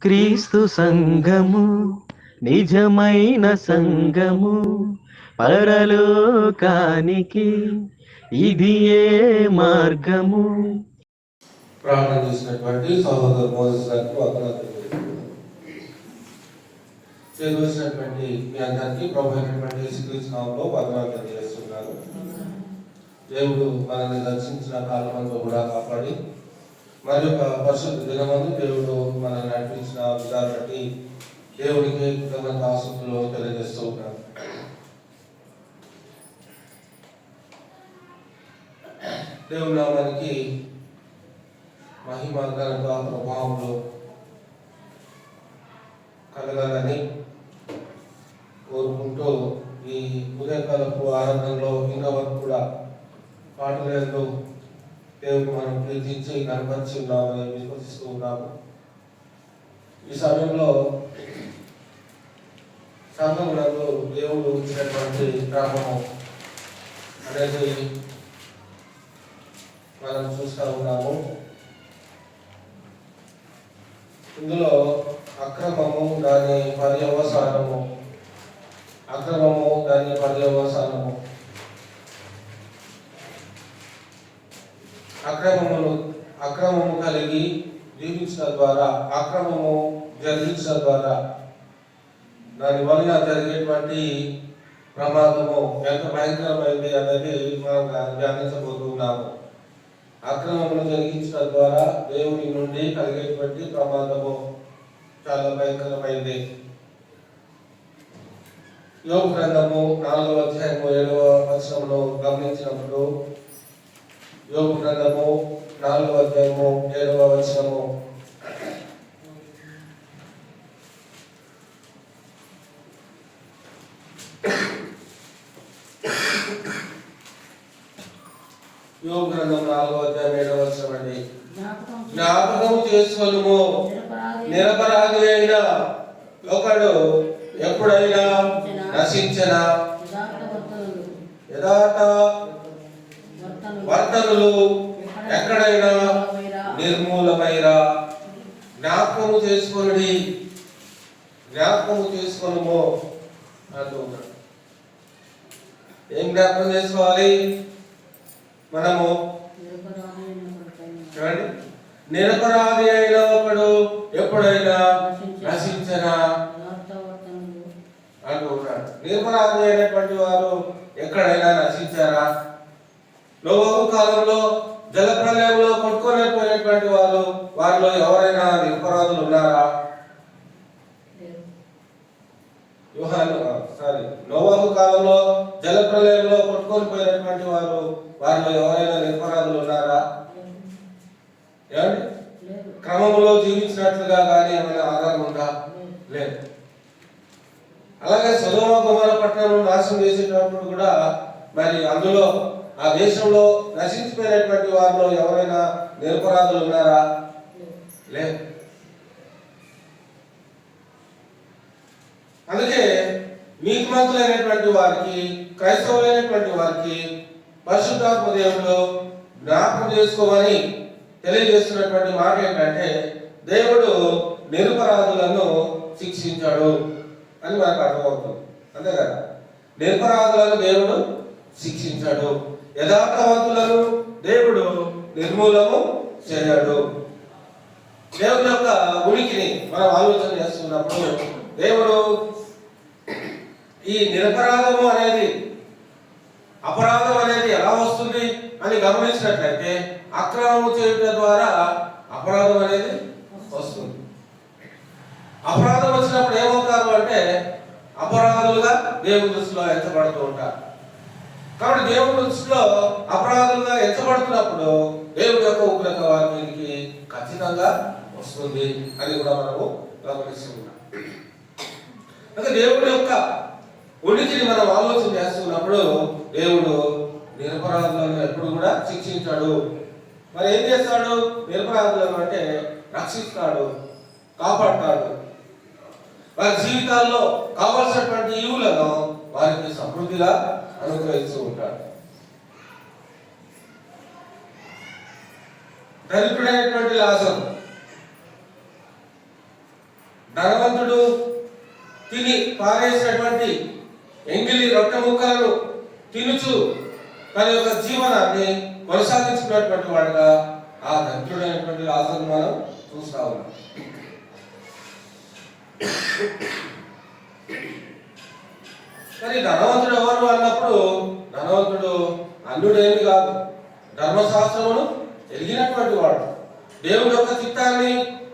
క్రీస్తు సంఘము నిజమైన సంఘము, పరలోకానికి ఇది ఏ మార్గము. ప్రార్థన చేసినటువంటి సహోదరు మోసెస్ గారికి వందనాలు తెలియజేసినటువంటి మీ అందరికీ ప్రభు అయినటువంటి యేసుక్రీస్తు నామములో వందనాలు తెలియజేస్తున్నాను. దేవుడు మనల్ని దర్శించిన కాలమంతా కూడా కాపాడి మరి ఒక పరిశుద్ధ దినమందు దేవుడు మనల్ని నడిపించిన విధానం బట్టి దేవుడికి కృతజ్ఞత ఆసక్తులు తెలియజేస్తూ ఉన్నాను. దేవుడు నామానికి మహిమ ఘనత ప్రభావములు కలగాలని కోరుకుంటూ ఈ ఉదయకాలపు ఆనందంలో ఇంకా వరకు కూడా పాటలు దేవుడు మనం ప్రీతించి కనపరిచి ఉన్నామని విశ్వసిస్తూ ఉన్నాము. ఈ సమయంలో సంఘమునందు దేవుడు ఇచ్చినటువంటి క్రమము అనేది మనం చూస్తూ ఉన్నాము. ఇందులో అక్రమము దాని పర్యవసానము, అక్రమము దాని పర్యవసానము, అక్రమము కలిగి జీవించడం ద్వారా, అక్రమము జరిగించడం ద్వారా దాని వల్ల జరిగేటువంటి ప్రమాదము ఎంత భయంకరమైంది అనేది మనం ధ్యానించబోతున్నాము. అక్రమమును జరిగించడం ద్వారా దేవుని నుండి కలిగేటువంటి ప్రమాదము చాలా భయంకరమైంది. యోబు గ్రంథము 4వ అధ్యాయము 7వ వచనమును గమనించినప్పుడు, యోబు గ్రంథము 4వ అధ్యాయము 7వ వచనము, యోబు గ్రంథం 4వ అధ్యాయం 7వ వచనం అండి. జ్ఞాపకము చేసుకొనుము, నిరపరాధి అయిన ఒకడు ఎప్పుడైనా నశించిన యథార్థ వర్తనులు ఎక్కడైనా నిర్మూలమైరా. జ్ఞాపకము చేసుకొనుడి, జ్ఞాపకము చేసుకొనుము అంటున్నాడు. ఏం జ్ఞాపకం చేసుకోవాలి మనము? చూడండి, నిరపరాధి అయిన ఒకడు ఎప్పుడైనా నశించనా అంటున్నాడు. నిరపరాధి అయినటువంటి వారు ఎక్కడైనా నశించారా? నోవహు కాలంలో జలప్రలయంలో కొట్టుకోలేకపోయినటువంటి వారు, వారిలో ఎవరైనా నిరపరాధులు ఉన్నారా? నోవహు కాలంలో జలప్రలయంలో కొట్టుకొని పోయినటువంటి వారు, వారిలో ఎవరైనా నిరపరాధులు ఉన్నారా? ఏమండి, క్రమంలో జీవించినట్లుగా కానీ ఏమైనా ఆధారం ఉందా? లేదు. అలాగే సొదొమ గొమొర్రా పట్టణం నాశనం చేసేటప్పుడు కూడా మరి అందులో ఆ దేశంలో నశించిపోయినటువంటి వారిలో ఎవరైనా నిరపరాధులు ఉన్నారా? లేదు. అందుకే నీతిమంతులైనటువంటి వారికి, క్రైస్తవులైనటువంటి వారికి పరిశుద్ధాత్మ దేవుడు జ్ఞాపకం చేసుకోమని తెలియజేస్తున్నటువంటి మాట ఏంటంటే, దేవుడు నిరపరాధులను శిక్షించాడు అని మనకు అర్థమవుతుంది. అంతే కదా, నిరపరాధులను దేవుడు శిక్షించాడు, యథార్థవంతులను దేవుడు నిర్మూలము చేయడు. దేవుని యొక్క ఉనికిని మనం ఆలోచన చేస్తున్నప్పుడు, దేవుడు ఈ నిరపరాధము అనేది, అపరాధం అనేది ఎలా వస్తుంది అని గమనించినట్లయితే, అక్రమము చేయడం ద్వారా అపరాధం అనేది వస్తుంది. అపరాధం వచ్చినప్పుడు ఏమవుతారు అంటే అపరాధులుగా దేవుని దృష్టిలో ఎంచబడుతూ ఉంటారు. కాబట్టి దేవుని దృష్టిలో అపరాధులుగా ఎంచబడుతున్నప్పుడు దేవుడి యొక్క ఉగ్రత వారి మీదకి ఖచ్చితంగా వస్తుంది అని కూడా మనము గమనిస్తున్నాం. అంటే దేవుడి యొక్క ఉనికిని మనం ఆలోచన చేస్తున్నప్పుడు, దేవుడు నిరపరాధులను ఎప్పుడు కూడా శిక్షించాడు. మరి ఏం చేస్తాడు? నిరపరాధులను అంటే రక్షిస్తాడు, కాపాడతాడు. వారి జీవితాల్లో కావాల్సినటువంటి ఈవులను వారికి సమృద్ధిగా అనుగ్రహిస్తూ ఉంటాడు. దరిద్రుడైనటువంటి లాజరు ధనవంతుడు తిని పారేసినటువంటి ఎంగిలి రొట్టె ముక్కలను తినుచు తన యొక్క జీవనాన్ని కొనసాగించుకున్నటువంటి వాడుగా ఆ దరిద్రుడైనటువంటి లాజరును మనం చూస్తా ఉన్నాం. మరి ధనవంతుడు ఎవరు అన్నప్పుడు ధనవంతుడు అన్యుడేమి కాదు, ధర్మశాస్త్రమును ఎరిగినటువంటి వాడు, దేవుని యొక్క చిత్తాన్ని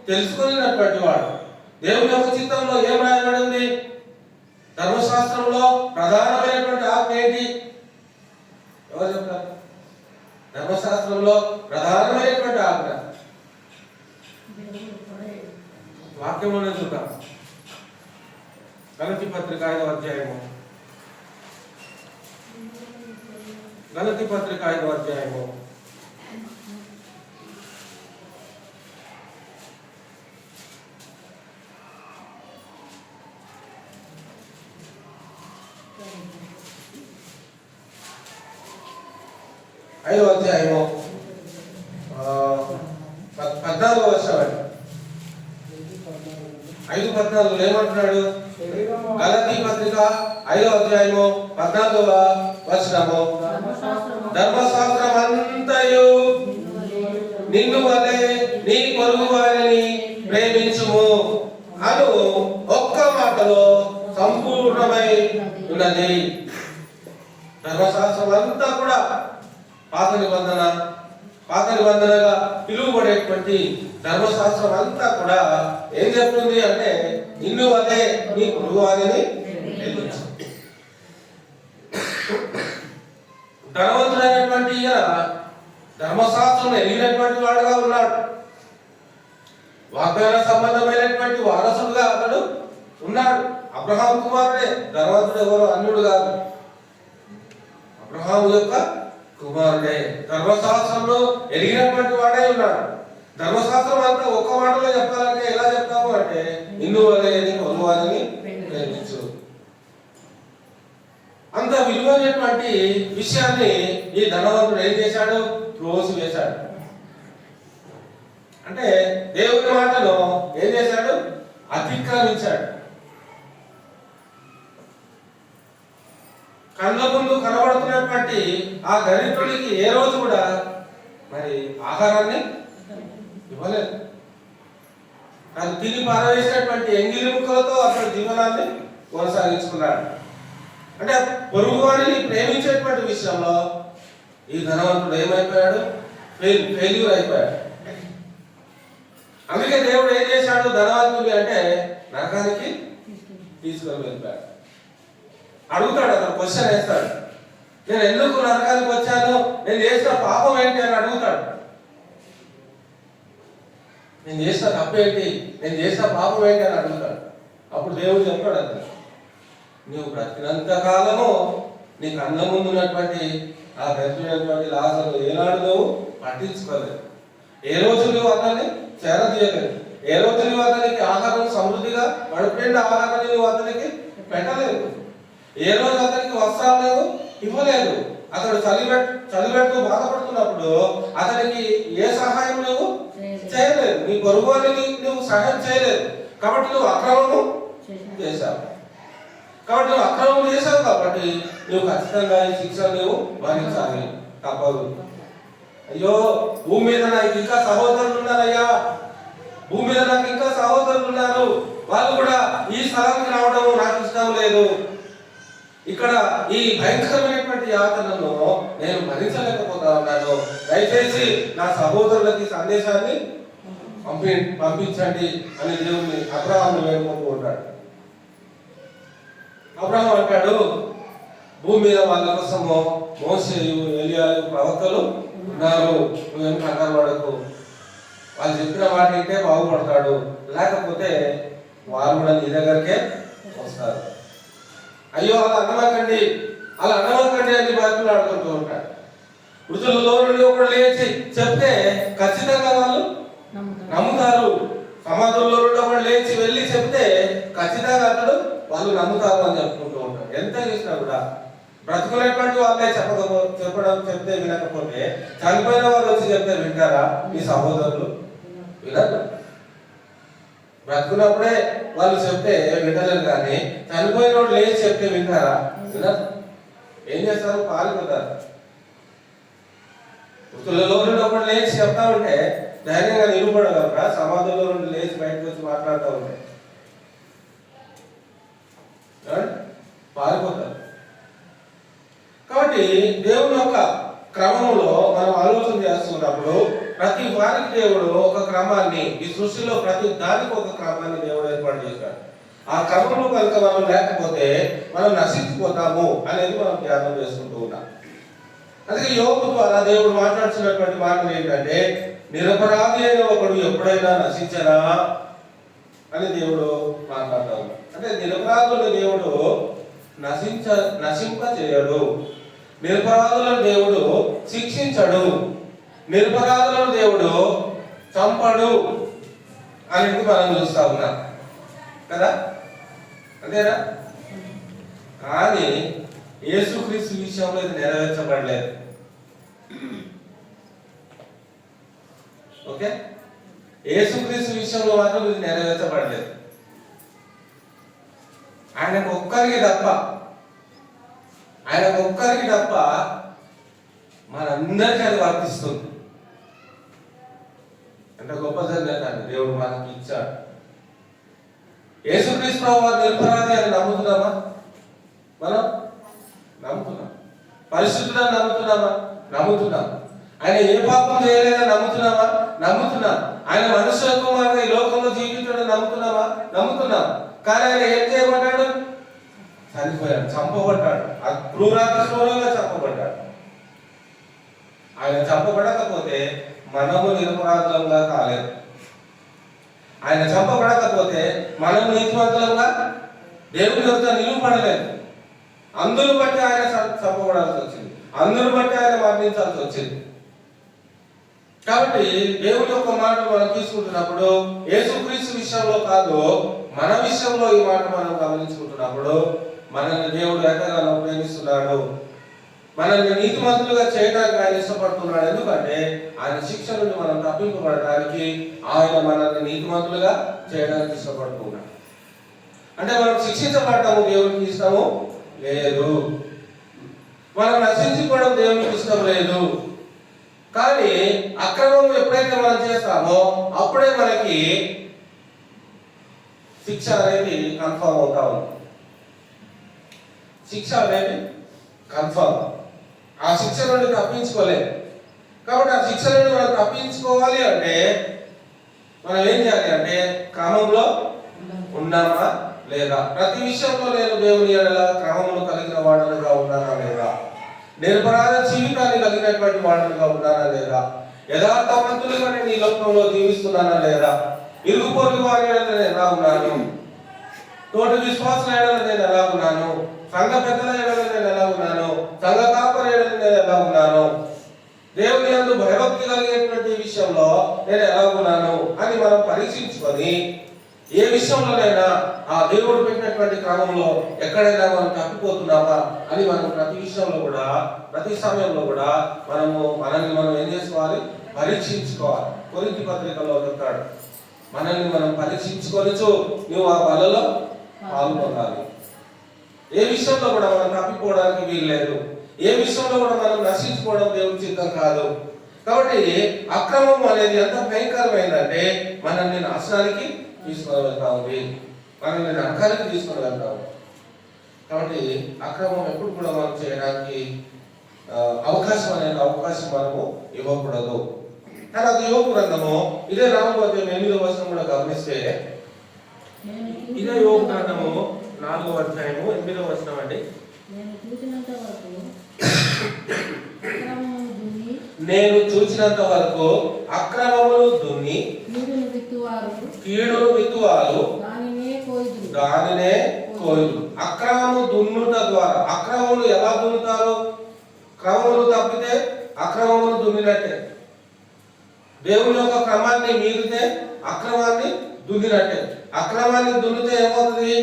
తెలుసుకున్నటువంటి వాడు. దేవుని యొక్క చిత్తంలో ఏం రాయబడి ఉంది? ధర్మశాస్త్రంలో ప్రధానమైనటువంటి ఆజ్ఞ ఏంటి? ఎవరు చెప్తారు? ధర్మశాస్త్రంలో ప్రధానమైనటువంటి ఆజ్ఞ వాక్యంలోనే చూద్దాం. గలతీ పత్రిక 5వ అధ్యాయము, గలతీ పత్రిక 5వ అధ్యాయము 5వ అధ్యాయము 14వ వచనం. 5:14 ఏమంటున్నాడు? గలతీ పత్రిక 5వ అధ్యాయము 14వ వచనము, ధర్మశాస్త్రం అంతయు నిన్ను వలె నీ పొరుగు వారిని ప్రేమించుము అను ఒక్క మాటలో సంపూర్ణమై ఉన్నది. ధర్మశాస్త్రం అంతా కూడా పాత నిబంధనగా పిలువబడేటువంటి ధర్మశాస్త్రం అంతా కూడా ఏం చెప్తుంది అంటే నిన్ను వలె నీ పొరుగు వారిని ప్రేమించు. ధనవంతుడైనటువంటి ఈయన ధర్మశాస్త్రం ఎరిగినటువంటి వాడుగా ఉన్నాడు. వాగ్దాన సంబంధమైనటువంటి వారసుడుగా అతడు ఉన్నాడు. అబ్రహాం కుమారుడే. ధనవంతుడు ఎవరు? అన్యుడు కాదు, అబ్రహాము యొక్క కుమారుడే. ధర్మశాస్త్రంలో ఎరిగినటువంటి వాడే ఉన్నాడు. ధర్మశాస్త్రం అంతా ఒక్క మాటలో చెప్పాలంటే ఎలా చెప్తాము అంటే నిన్ను వలె నీ పొరుగు వారిని ప్రేమించు. అంత విలువైనటువంటి విషయాన్ని ఈ ధనవంతుడు ఏం చేశాడు? త్రోసి వేశాడు. అంటే దేవుని మాటను ఏం చేశాడు? అతిక్రమించాడు. కళ్ళ ముందు కనబడుతున్నటువంటి ఆ దరిద్రుడికి ఏ రోజు కూడా మరి ఆహారాన్ని ఇవ్వలేదు. తను తిని పారవేసినటువంటి ఎంగిలి ముక్కలతో అతడు జీవనాన్ని కొనసాగించుకున్నాడు. అంటే పొరుగు వారిని ప్రేమించేటువంటి విషయంలో ఈ ధనవంతుడు ఏమైపోయాడు? ఫెయిల్యూర్ అయిపోయాడు. అందుకే దేవుడు ఏం చేశాడు? ధనవంతుడి అంటే నరకానికి తీసుకొని వెళ్ళిపోయాడు. అడుగుతాడు, అతను క్వశ్చన్ వేస్తాడు, నేను ఎందుకు నరకానికి వచ్చాను, నేను చేసిన పాపం ఏంటి అని అడుగుతాడు. నేను చేసిన తప్పేంటి, నేను చేసిన పాపం ఏంటి అని అడుగుతాడు. అప్పుడు దేవుడు చెప్తాడు, అంత నువ్వు బ్రతికినంత కాలము నీ కళ్ళ ముందు ఉన్నటువంటి ఆ దరిద్రుడైనటువంటి లాజరు ఏనాడు నువ్వు పట్టించుకోలేదు. ఏ రోజు నువ్వు అతన్ని చేరదీయలేదు. ఏ రోజు నువ్వు అతనికి ఆహారం సమృద్ధిగా కడుపునిండా ఆహారాన్ని నువ్వు అతనికి పెట్టలేదు. ఏ రోజు అతనికి వస్త్రాలు లేవు, ఇవ్వలేదు. అతడు చలిపెడుతూ బాధపడుతున్నప్పుడు అతనికి ఏ సహాయం నువ్వు చేయలేదు. నీ పొరుగు వారికి నువ్వు సహాయం చేయలేదు. కాబట్టి నువ్వు అక్రమము చేశావు. కాబట్టి నువ్వు ఖచ్చితంగా ఈ శిక్ష నువ్వు భరించాలి, తప్పదు. అయ్యో, భూమి మీద నాకు ఇంకా సహోదరులు ఉన్నారయ్యా, భూమి మీద నాకు ఇంకా సహోదరులు ఉన్నారు, వాళ్ళు కూడా ఈ స్థలానికి రావడం నాకు ఇష్టం లేదు. ఇక్కడ ఈ భయంకరమైనటువంటి యాతనను నేను భరించలేకపోతా ఉన్నాను. దయచేసి నా సహోదరులకి సందేశాన్ని పంపించండి అని దేవుని అబ్రహామును వేడుకుంటూ ఉంటాడు. అబ్రహాం అంటాడు, భూమి మీద వాళ్ళ కోసము మోసేయు, ఎలియాలు, ప్రవక్తలు ఉన్నారు, నువ్వేం కంగారు పడకు. వాళ్ళు చెప్పిన మాట వింటే బాగుపడతాడు, లేకపోతే వాళ్ళు కూడా నీ దగ్గరికే వస్తారు. అయ్యో అలా అనవకండి అని బైబిల్ ఆడుకుంటూ ఉంటాడు. మృతులలో నుండి ఒకడు లేచి చెప్తే ఖచ్చితంగా వాళ్ళు నమ్ముతారు. సమాధుల్లో నుండి ఒకడు లేచి వెళ్ళి చెప్తే ఖచ్చితంగా వాళ్ళు నమ్ముతారు అని చెప్పుకుంటూ ఉంటారు. ఎంత చేసినా కూడా బ్రతుకునేటువంటి వాళ్ళే చెప్తే వినకపోతే చనిపోయిన వాళ్ళు వచ్చి చెప్తే వింటారా? ఈ సహోదరులు వినరు. బ్రతుకున్నప్పుడే వాళ్ళు చెప్తే వింటలేరు, కానీ చనిపోయిన వాళ్ళు లేచి చెప్తే వింటారా? వినరు. ఏం చేస్తారు? పారిపోతారు. మృతులలో ఉన్నప్పుడు లేచి చెప్తా ఉంటే ధైర్యంగా నిలబడగలరా? సమాధుల్లో నుండి లేచి బయటకు వచ్చి మాట్లాడుతూ ఉంటే పారిపోతారు. కాబట్టి దేవుని యొక్క క్రమంలో మనం ఆలోచన చేస్తున్నప్పుడు ప్రతి వారికి దేవుడు ఒక క్రమాన్ని, ఈ సృష్టిలో ప్రతి దానికి ఒక క్రమాన్ని దేవుడు ఏర్పాటు చేశాడు. ఆ క్రమంలో కనుక మనం లేకపోతే మనం నశించిపోతాము అనేది మనం ధ్యానం చేసుకుంటూ ఉన్నాం. అందుకే యోబు ద్వారా దేవుడు మాట్లాడుతున్నటువంటి మాటలు ఏంటంటే, నిరపరాధి అయిన ఒకడు ఎప్పుడైనా నశించరా అని దేవుడు మాట్లాడుతూ ఉన్నాడు. అంటే నిరపరాధులను దేవుడు నశింప చేయడు, నిరపరాధులను దేవుడు శిక్షించడు, నిరపరాధులను దేవుడు చంపడు అనేది మనం చూస్తా ఉన్నాం కదా, అంతేనా? కానీ యేసుక్రీస్తు విషయంలో ఇది నెరవేర్చబడలేదు. ఓకే, యేసుక్రీస్తు విషయంలో మాత్రం ఇది నెరవేర్చబడలేదు. ఆయనకు ఒక్కరికి తప్ప మనందరికీ అది వర్తిస్తుంది. అంటే గొప్ప సంగతి దేవుడు మనకి ఇచ్చాడు. యేసుక్రీస్తు వారు నిరపరాధి అని నమ్ముతున్నామా? మనం నమ్ముతున్నాం. పరిశుద్ధుడని నమ్ముతున్నాం. ఆయన ఏ పాపం చేయలేదని నమ్ముతున్నాం. ఆయన మనుష్య కుమారుడు ఈ లోకంలో జీవించడం నమ్ముతున్నాం. కానీ ఆయన ఏం చేయబడ్డాడు? చనిపోయాడు, చంపబడ్డాడు, క్రూరంగా చంపబడ్డాడు. ఆయన చంపబడకపోతే మనము నిరపరాధులంగా కాలేదు. ఆయన చంపబడకపోతే మనం నీతిమంతులంగా దేవుని యొక్క నిలువబడలేదు. అందును బట్టి ఆయన చంపబడాల్సి వచ్చింది, అందును బట్టి ఆయన మరణించాల్సి వచ్చింది. కాబట్టి దేవుని యొక్క మాట మనం తీసుకుంటున్నప్పుడు యేసుక్రీస్తు విషయంలో కాదు, మన విషయంలో ఈ మాట మనం గమనించుకుంటున్నప్పుడు మనల్ని దేవుడు ఎంతగానో ప్రేమిస్తున్నాడు, మనల్ని నీతిమంతులుగా చేయడానికి ఆయన ఇష్టపడుతున్నాడు. ఎందుకంటే ఆయన శిక్ష నుండి మనం తప్పింపబడటానికి ఆయన మనల్ని నీతిమంతులుగా చేయడానికి ఇష్టపడుతున్నాడు. అంటే మనం శిక్షించబడటము దేవునికి ఇష్టము లేదు, మనం నశించుకోవడం దేవునికి ఇష్టం లేదు. కానీ అక్రమం ఎప్పుడైతే మనం చేస్తామో అప్పుడే మనకి శిక్ష అనేది కన్ఫర్మ్ అవుతా ఉంది. శిక్ష అనేది కన్ఫర్మ్. ఆ శిక్ష నుండి తప్పించుకోలేదు. కాబట్టి ఆ శిక్ష నుండి మనం తప్పించుకోవాలి అంటే మనం ఏం చేయాలి అంటే క్రమంలో ఉన్నామా లేదా? ప్రతి విషయంలో నేను దేవుని క్రమమును కలిగిన వాడలుగా ఉన్నానా లేదా? నిరపరాధ జీవితాన్ని కలిగినటువంటి వాడలుగా ఉన్నానా లేదా? యథార్థవంతులుగా నేను ఈ లోకంలో జీవిస్తున్నానా లేదా? ఇరుగు పొరుగు వారి నేను ఎలా ఉన్నాను? తోటి విశ్వాసం నేను ఎలా ఉన్నాను? సంఘ పెద్దల నేను ఎలా ఉన్నాను? సంఘ కాపరి నేను ఎలా ఉన్నాను? దేవుని యందు భయభక్తి కలిగేటువంటి విషయంలో నేను ఎలా ఉన్నాను అని మనం పరీక్షించుకొని ఏ విషయంలోనైనా ఆ దేవుడు పెట్టినటువంటి క్రమంలో ఎక్కడైనా మనం తప్పిపోతున్నామా అని మనం ప్రతి విషయంలో కూడా, ప్రతి సమయంలో కూడా మనల్ని మనం ఏం చేసుకోవాలి? పరీక్షించుకోవాలి. కొరింథీ పత్రికలో చెప్తాడు, మనల్ని మనం పరీక్షించుకొనిచు నువ్వు ఆ బలలో పాల్గొనాలి. ఏ విషయంలో కూడా మనం తప్పిపోవడానికి వీల్లేదు. ఏ విషయంలో కూడా మనం నశించుకోవడం దేవుని చిత్తం కాదు. కాబట్టి అక్రమం అనేది ఎంత భయంకరమైందంటే మనల్ని నాశనానికి తీసుకొని వెళ్తా ఉంది, మనల్ని నరకానికి తీసుకొని వెళ్తాము. కాబట్టి అక్రమం ఎప్పుడు కూడా మనం చేయడానికి అవకాశం మనము ఇవ్వకూడదు. తర్వాత యోబు గ్రంథము ఇదే 4వ వచనం కూడా గమనిస్తే, ఇదే యోబు గ్రంథము 4వ అధ్యాయము 8వ వచనం అండి. నేను చూసినంత వరకు అక్రమమును దున్ని కీడును విత్తువారు దానినే కోయుదు. అక్రమము దున్నుట ద్వారా, అక్రమములు ఎలా దున్నుతారు? క్రమములు తప్పితే అక్రమములు దున్నినట్టే. దేవుని యొక్క క్రమాన్ని మీరితే అక్రమాన్ని దున్నినట్టే. అక్రమాన్ని దున్నితే ఏమవుతుంది?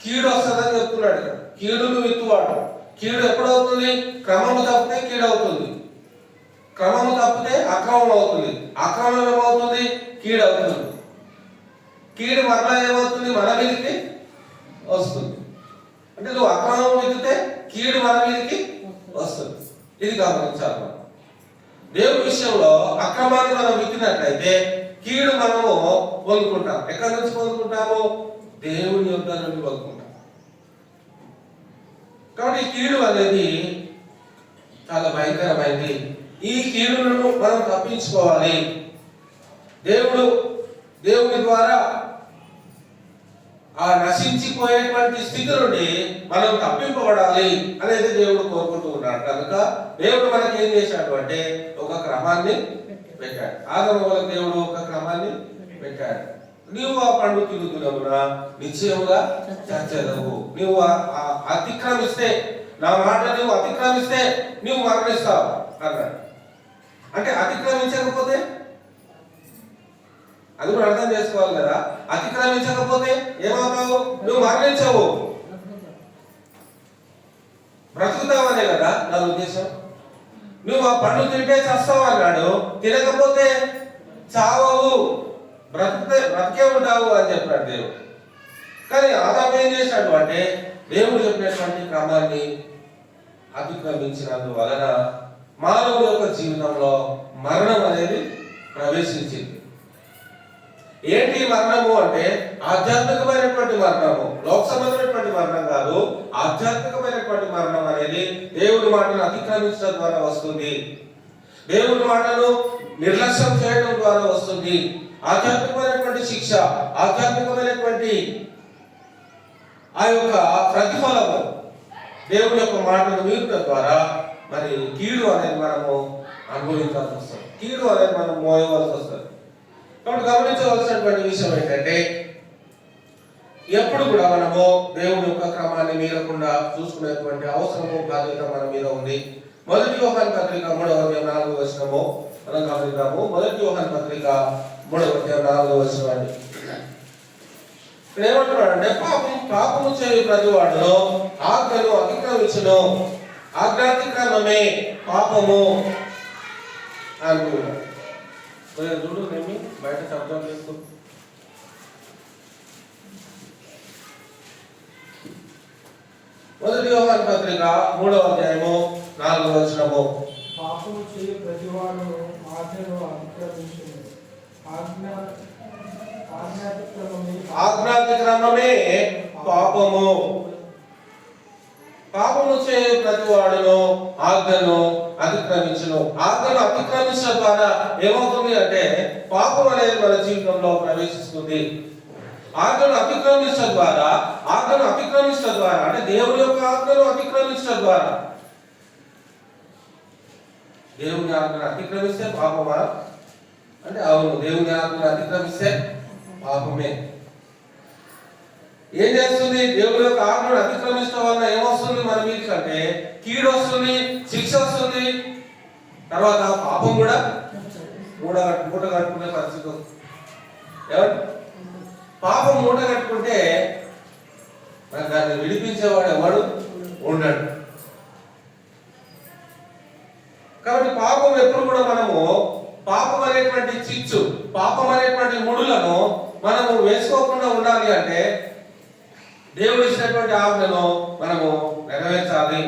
కీడు వస్తుందని చెప్తున్నాడు. కీడును విత్తువాడు. కీడు ఎప్పుడవుతుంది? క్రమము తప్పితే కీడు అవుతుంది, క్రమము తప్పితే అక్రమం అవుతుంది, అక్రమం ఏమవుతుంది? కీడు అవుతుంది. కీడు మరలా ఏమవుతుంది? మన మీదకి వస్తుంది. అంటే నువ్వు అక్రమం విత్తితే కీడు మన మీదకి వస్తుంది. ఇది గమనించాలి మనం. దేవుడి విషయంలో అక్రమాన్ని మనం విత్తినట్లయితే కీడు మనము పొందుకుంటాం. ఎక్కడి నుంచి పొందుకుంటాము? దేవుని యొద్ద నుండి పొందుకుంటాం. కాబట్టి ఈ కీడు అనేది చాలా భయంకరమైనది. ఈ కీడులను మనం తప్పించుకోవాలి. దేవుని ద్వారా ఆ నశించిపోయేటువంటి స్థితి నుండి మనం తప్పింపబడాలి అనేది దేవుడు కోరుకుంటూ ఉన్నాడు. కనుక దేవుడు మనకి ఏం చేశాడు అంటే ఒక క్రమాన్ని పెట్టాడు. ఆదాము వల్ల దేవుడు ఒక క్రమాన్ని పెట్టాడు. నీవు ఆ పండు తిరుగుతున్నవునా నిశ్చయముగా చచ్చెదవు. నీవు అతిక్రమిస్తే, నా మాట నువ్వు అతిక్రమిస్తే నువ్వు మరణిస్తావు అన్నాడు. అంటే అతిక్రమించకపోతే అది కూడా అర్థం చేసుకోవాలి కదా. అతిక్రమించకపోతే ఏమవుతావు? నువ్వు మరణించవు, బ్రతుకుతావనే కదా నా ఉద్దేశం. నువ్వు ఆ పండు తింటే చస్తావు అన్నాడు. తినకపోతే చావవు, బ్రతికే ఉంటావు అని చెప్పాడు దేవుడు. కానీ ఆదాము ఏం చేశాడు అంటే దేవుడు చెప్పినటువంటి క్రమాన్ని అతిక్రమించినందువలన మానవుడి యొక్క జీవితంలో మరణం అనేది ప్రవేశించింది. ఏంటి మరణము అంటే ఆధ్యాత్మికమైనటువంటి మరణము, లోక సంబంధమైనటువంటి మరణం కాదు. ఆధ్యాత్మికమైనటువంటి మరణం అనేది దేవుడి మాటను అతిక్రమించడం ద్వారా వస్తుంది. దేవుడి మాటను నిర్లక్ష్యం చేయడం ద్వారా వస్తుంది. ఆధ్యాత్మికమైనటువంటి శిక్ష, ఆధ్యాత్మికమైనటువంటి ఆ యొక్క ప్రతిఫలము దేవుని యొక్క మాటను మీరడం ద్వారా మరి కీడు అనేది మనము అనుభవించాల్సి వస్తుంది. కీడు అనేది మనం మోయవలసి వస్తుంది. కాబట్టి గమనించవలసినటువంటి విషయం ఏంటంటే ఎప్పుడు కూడా మనము దేవుని యొక్క క్రమాన్ని మీరకుండా చూసుకునేటువంటి అవసరము, బాధ్యత మన మీద ఉంది. మొదటి యోహాను పత్రిక 3వ అధ్యాయం 4వ వచనము మనం గమనిద్దాము. మొదటి యోహాను పత్రిక 3వ అధ్యాయం 4వ వచనం. ఇక్కడ ఏమంటున్నాడంటే పాపము చేయు ప్రతి వాడును ఆజ్ఞను అతిక్రమించును, ఆజ్ఞాతిక్రమమే పాపము అంటున్నాడు. చూడు నేమి బయట శబ్దం చేసుకో. మొదటి యోహాను పత్రిక 3వ అధ్యాయము 4వ వచనము. పాపము చేయు ప్రతివాడు ఆజ్ఞను అతిక్రమించును, ఆజ్ఞాతిక్రమమే పాపము. పాపము చేయు ప్రతి వాడును ఆజ్ఞను అతిక్రమించును. ఆజ్ఞను అతిక్రమించడం ద్వారా ఏమవుతుంది అంటే పాపం అనేది మన జీవితంలో ప్రవేశిస్తుంది. ఆజ్ఞను అతిక్రమించడం ద్వారా అంటే దేవుని యొక్క ఆజ్ఞను అతిక్రమించడం ద్వారా, దేవుని ఆజ్ఞను అతిక్రమిస్తే పాపమా అంటే అవును, దేవుని ఆజ్ఞను అతిక్రమిస్తే పాపమే. ఏం చేస్తుంది? దేవుని యొక్క ఆజ్ఞను అతిక్రమించడం వల్ల ఏమొస్తుంది మన మీదకి అంటే కీడు వస్తుంది, శిక్ష వస్తుంది. తర్వాత పాపం కూడా మూట కట్టుకునే పరిస్థితి వస్తుంది. పాపం మూట కట్టుకుంటే మరి దాన్ని విడిపించేవాడు ఎవడు ఉండడు. కాబట్టి పాపం ఎప్పుడు కూడా మనము పాపం అనేటువంటి చిచ్చు, పాపం అనేటువంటి ముడులను మనము వేసుకోకుండా ఉండాలి అంటే దేవుడు ఇచ్చినటువంటి ఆజ్ఞను మనము నెరవేర్చాలి.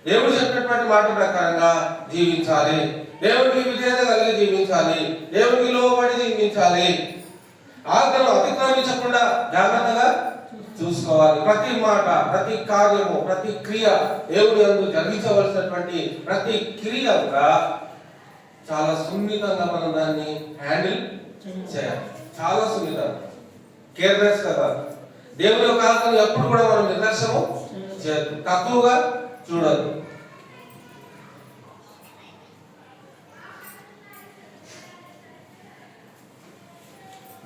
దేవుడు చెప్పినటువంటి మాట ప్రకారంగా జీవించాలి. దేవుడికి విధేయత కలిగి జీవించాలి. దేవుడికి లోబడి జీవించాలి. ఆజ్ఞను అతిక్రమించకుండా జాగ్రత్తగా చూసుకోవాలి. ప్రతి మాట, ప్రతి కార్యము, ప్రతి క్రియ, దేవుడి యందు జరిగించవలసినటువంటి ప్రతి క్రియ కూడా చాలా సున్నితంగా మనం దాన్ని హ్యాండిల్ చేయాలి. చాలా సున్నితంగా, కేర్లెస్ కదా. దేవుని యొక్క ఆజ్ఞను ఎప్పుడు కూడా మనం నిర్లక్ష్యము చేయదు, తక్కువగా చూడదు.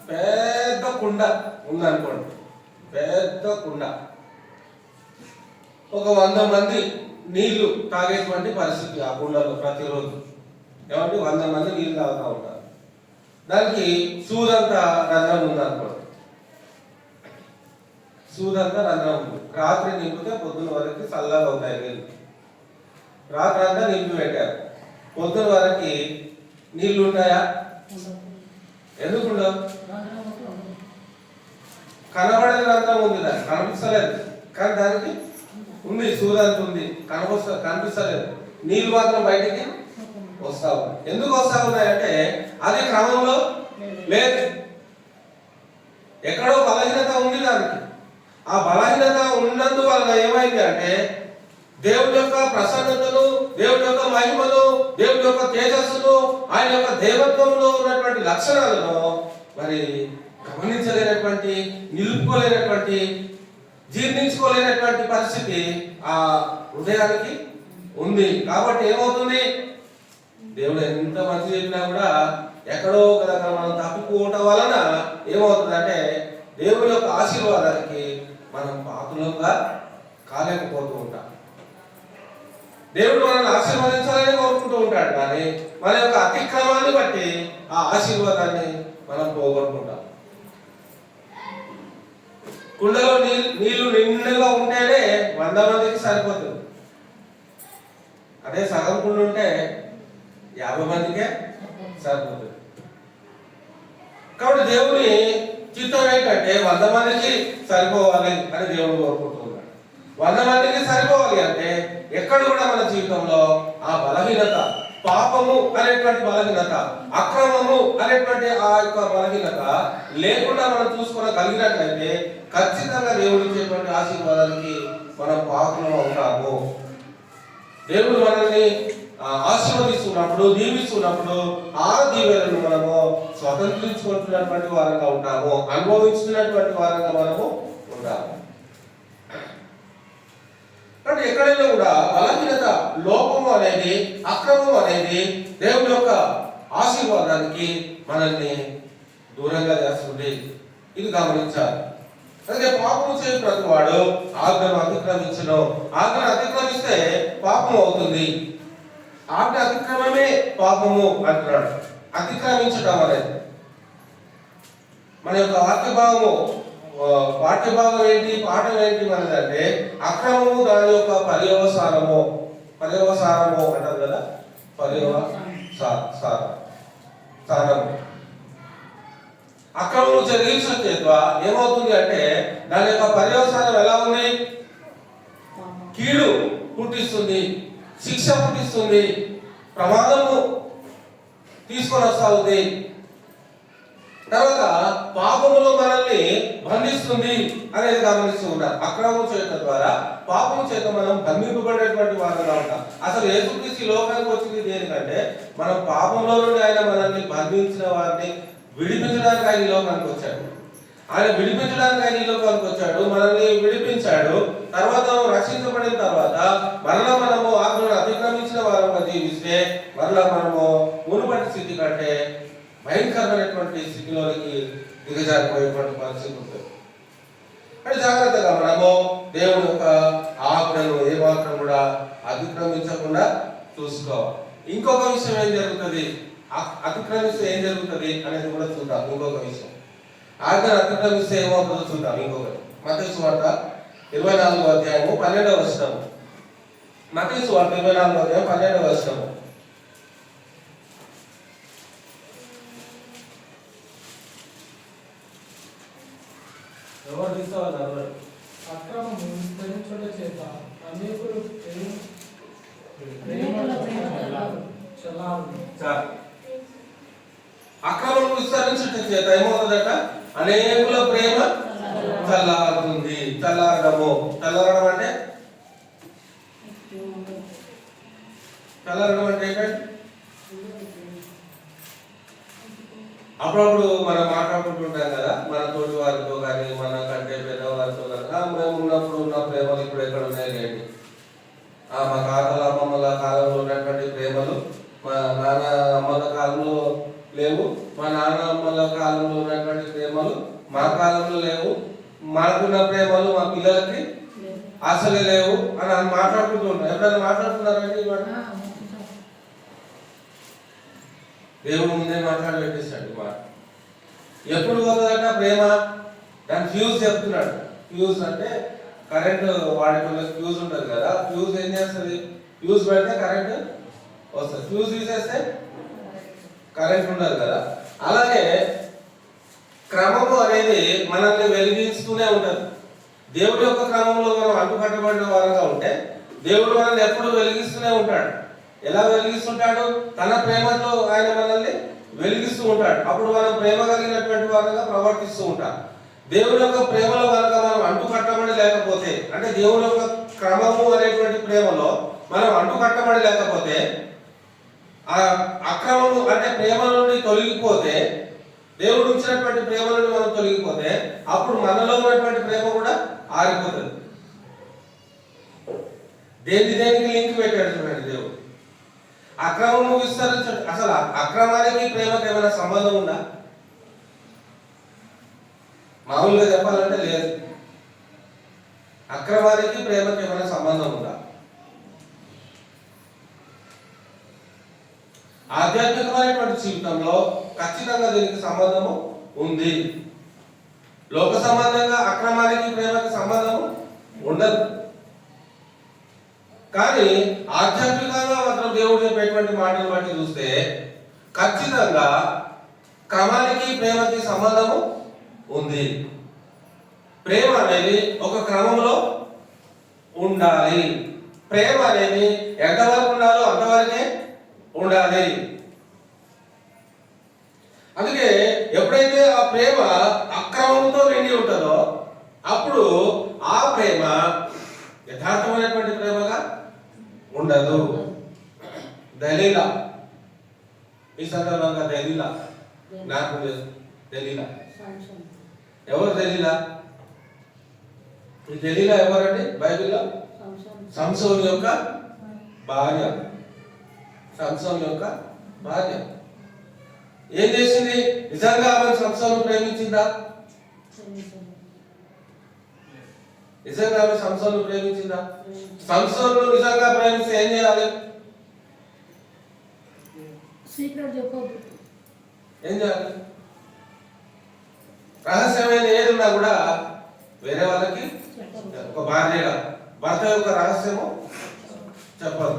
పెద్ద కుండ ఉందనుకోండి, పెద్ద కుండ, ఒక 100 మంది నీళ్లు తాగేటువంటి పరిస్థితి ఆ కుండలో ప్రతిరోజు. ఏమంటే 100 మంది నీళ్లు తాగుతూ ఉంటారు. దానికి సూదంతా రంధ్రం ఉందనుకోండి, సూదంతా రంధ్రం ఉంది. రాత్రి నింపితే పొద్దున్న వరకు చల్లగా అవుతాయి నీళ్ళు. రాత్రి అంతా నింపి పెట్టారు, పొద్దున్న వరకు నీళ్లు ఉంటాయా? ఎందుకు ఉండవు? కనబడే రంధ్రం ఉంది, దానికి కనిపిస్తలేదు, కానీ దానికి ఉంది, సూర్యంత ఉంది, కనిపిస్తలేదు. నీళ్ళు మాత్రం బయటికి వస్తా ఉన్నాయి. ఎందుకు వస్తా ఉన్నాయంటే అది క్రమంలో లేదు, ఎక్కడో బలహీనత ఉంది దానికి. ఆ బలహీనత ఉన్నందువలన ఏమైంది అంటే దేవుడి యొక్క ప్రసన్నతను, దేవుడి యొక్క మహిమను, దేవుడి యొక్క తేజస్సును, ఆయన యొక్క దేవత్వంలో ఉన్నటువంటి లక్షణాలను మరి గమనించలేనటువంటి, నిలుపుకోలేనటువంటి, జీర్ణించుకోలేనటువంటి పరిస్థితి ఆ హృదయానికి ఉంది. కాబట్టి ఏమవుతుంది, దేవుడు ఎంత మంచి చెప్పినా కూడా ఎక్కడో కదా మనం తప్పిపోవటం వలన ఏమవుతుందంటే దేవుడి యొక్క ఆశీర్వాదానికి మనం పాత్రలుగా కాలేకపోతూ ఉంటాం. దేవుడు మనల్ని ఆశీర్వదించాలని కోరుకుంటూ ఉంటాడు, కానీ మన యొక్క అతిక్రమాన్ని బట్టి ఆ ఆశీర్వాదాన్ని మనం పోగొట్టుకుంటాం. కుండలో నీళ్లు నిండుగా ఉంటేనే 100 మందికి సరిపోతుంది. అదే సగం కుండ ఉంటే 50 మందికే సరిపోతుంది. కాబట్టి దేవుని చిత్తం ఏంటంటే 100 మందికి సరిపోవాలి అని దేవుడు కోరుకుంటున్నాడు. 100 మందికి సరిపోవాలి అంటే ఎక్కడ కూడా మన జీవితంలో ఆ బలహీనత, పాపము అనేటువంటి బలహీనత, అక్రమము అనేటువంటి ఆ యొక్క బలహీనత లేకుండా మనం చూసుకోగలిగినట్లయితే ఖచ్చితంగా దేవుడు ఇచ్చేటువంటి ఆశీర్వాదానికి మనం పాత్రలు అవుతాము. దేవుడు మనల్ని ఆశీర్వదిస్తున్నప్పుడు, దీవిస్తున్నప్పుడు ఆ దీవెనను మనము స్వతంత్రించుకుంటున్నటువంటి వారంగా ఉంటాము, అనుభవించుతున్నటువంటి వారంగా మనము ఉంటాము. కాబట్టి ఎక్కడైనా కూడా బలహీనత, లోపము అనేది, అక్రమం అనేది దేవుని యొక్క ఆశీర్వాదానికి మనల్ని దూరంగా చేస్తుంది. ఇది గమనించాలి. అందుకే పాపము చేసిన ప్రతి వాడు ఆజ్ఞను అతిక్రమించను. ఆజ్ఞను అతిక్రమిస్తే పాపం అవుతుంది. ఆజ్ఞ అతిక్రమమే పాపము అంటున్నాడు. అతిక్రమించడం అనేది మన యొక్క వాక్యభాగము, పాఠ్యభాగం ఏంటి, పాఠం ఏంటి మనదంటే అక్రమము, దాని యొక్క పర్యవసానము అంటారు కదా, పర్యవసానము. అక్రమము జరిగించడం చేత ఏమవుతుంది అంటే దాని యొక్క పర్యవసానం ఎలా ఉంది, కీడు పుట్టిస్తుంది, శిక్ష పుట్టిస్తుంది, ప్రమాదము తీసుకొని వస్తా ఉంది. తర్వాత పాపములో మనల్ని బంధిస్తుంది అనేది గమనిస్తూ ఉంటారు. అక్రమం చేయడం ద్వారా, పాపము చేత మనం బంధింపబడేటువంటి వారంగా ఉంటాం. అసలు యేసుక్రీస్తు లోకానికి వచ్చింది దేనికంటే మనం పాపంలో నుండి ఆయన మనల్ని బంధించిన వారిని విడిపించడానికి ఆయన ఈ లోకానికి వచ్చాడు. ఆయన విడిపించడానికి ఆయన ఈ లోకానికి వచ్చాడు, మనల్ని విడిపించాడు. తర్వాత రక్షించబడిన తర్వాత మరలా మనము ఆజ్ఞను అతిక్రమించిన వారంగా జీవిస్తే మరలా మనము మునుపటి స్థితి కంటే భయంకరమైనటువంటి స్థితిలోనికి దిగజారిపోయేటువంటి పరిస్థితి ఉంటుంది. అంటే జాగ్రత్తగా మనము దేవుని యొక్క ఆజ్ఞను ఏమాత్రం కూడా అతిక్రమించకుండా చూసుకోవాలి. ఇంకొక విషయం ఏం జరుగుతుంది, అతిక్రమిస్తే ఏం జరుగుతుంది అనేది కూడా చూద్దాం. ఇంకొక విషయం, ఆజ్ఞను అతిక్రమిస్తే ఏమవుతుందో చూద్దాం. ఇంకొకటి మత్తయి సువార్త 24వ అధ్యాయము 12వ వచనము. మత్తయి సువార్త 24వ అధ్యాయం 12వ వచనము. ఎవరు తీసుకోవాలి? అక్రమము విస్తరించుట చేత అనేకులు అక్రమం విస్తరించుట చేత ఏమవుతుందట, అనేకుల ప్రేమ చల్లారుతుంది. చల్లారడము అంటే ఏంటంటే అప్పుడప్పుడు మనం మాట్లాడుకుంటుంటాం కదా మన తోటి వారితో కానీ, మన కంటే పెద్దవారితో కానీ, మేము ఉన్నప్పుడు ఉన్న ప్రేమలు ఇప్పుడు ఎక్కడ ఉన్నాయి లేండి. మా తాతల అమ్మమ్మల కాలంలో ఉన్నటువంటి ప్రేమలు మా నాన్న అమ్మల కాలంలో లేవు, మా నాన్న అమ్మల కాలంలో ఉన్నటువంటి ప్రేమలు మా కాలంలో లేవు, మనకున్న ప్రేమలు మా పిల్లలకి అసలే లేవు అని మాట్లాడుకుంటూ ఉంటాం. ఎప్పుడైనా మాట్లాడుతున్నారండి? దేవుడు ముందే మాట్లాడి పెట్టేశాడు మాట. ఎప్పుడు పోతుందట ప్రేమ? దాని ఫ్యూజ్ చెప్తున్నాడు. ఫ్యూజ్ అంటే కరెంట్ వాడే ఫ్యూజ్ ఉంటుంది కదా, ఫ్యూజ్ ఏం చేస్తుంది, ఫ్యూజ్ పెడితే కరెంట్ వస్తుంది, ఫ్యూజ్ తీసేస్తే కరెంట్ ఉండదు కదా. అలాగే క్రమము అనేది మనల్ని వెలిగిస్తూనే ఉంటుంది. దేవుడి యొక్క క్రమంలో మనం అంటుకట్టబడిన వారంగా ఉంటే దేవుడు మనల్ని ఎప్పుడు వెలిగిస్తూనే ఉంటాడు. ఎలా వెలిగిస్తుంటాడు? తన ప్రేమతో ఆయన మనల్ని వెలిగిస్తూ ఉంటాడు. అప్పుడు మనం ప్రేమ కలిగినటువంటి వారంగా ప్రవర్తిస్తూ ఉంటాం. దేవుని యొక్క ప్రేమలో కనుక మనం అంటుకట్టబడి లేకపోతే, అంటే దేవుని యొక్క క్రమము అనేటువంటి ప్రేమలో మనం అంటుకట్టబడి లేకపోతే, ఆ అక్రమము అంటే ప్రేమ నుండి తొలగిపోతే, దేవుడు ఇచ్చినటువంటి ప్రేమ నుండి మనం తొలగిపోతే, అప్పుడు మనలో ఉన్నటువంటి ప్రేమ కూడా ఆరిపోతుంది. దేనికి లింక్ పెట్టాడు చూడండి దేవుడు. అక్రమము విస్తరించండి. అసలు అక్రమానికి ప్రేమకి ఏమైనా సంబంధం ఉందా? మామూలుగా చెప్పాలంటే లేదు. అక్రమానికి ప్రేమకి ఏమైనా సంబంధం ఉందా? ఆధ్యాత్మికమైనటువంటి జీవితంలో ఖచ్చితంగా దీనికి సంబంధము ఉంది. లోక సంబంధంగా అక్రమానికి ప్రేమకి సంబంధము ఉండదు. కానీ ఆధ్యాత్మికంగా మాత్రం దేవుడు చెప్పేటువంటి మాటలు బట్టి చూస్తే ఖచ్చితంగా క్రమానికి ప్రేమకి సంబంధము ఉంది. ప్రేమ అనేది ఒక క్రమంలో ఉండాలి. ప్రేమ అనేది ఎంతవరకు ఉండాలో అంతవరకే ఉండాలి. అందుకే ఎప్పుడైతే ఆ ప్రేమ అక్రమంతో నిండి ఉంటుందో అప్పుడు ఆ ప్రేమ యథార్థమైనటువంటి ప్రేమగా ఉండదు. దలీలా, ఈ సందర్భంగా దలీలా జ్ఞాపకం చేస్తుంది. దలీలా ఎవరు? దలీలా, ఈ దలీలా ఎవరండి బైబిల్లో? సంసోను యొక్క భార్య. సంసోను యొక్క భార్య ఏం చేసింది? నిజంగా ఆమె సంసోను ప్రేమించిందా? నిజంగా ఆమె సంసోను ప్రేమించిందా? సంసోను నిజంగా ప్రేమిస్తే ఏం చేయాలి? ఏం చేయాలి? రహస్యమైన ఏదున్నా కూడా వేరే వాళ్ళకి ఒక భార్యగా భర్త యొక్క రహస్యము చెప్పదు.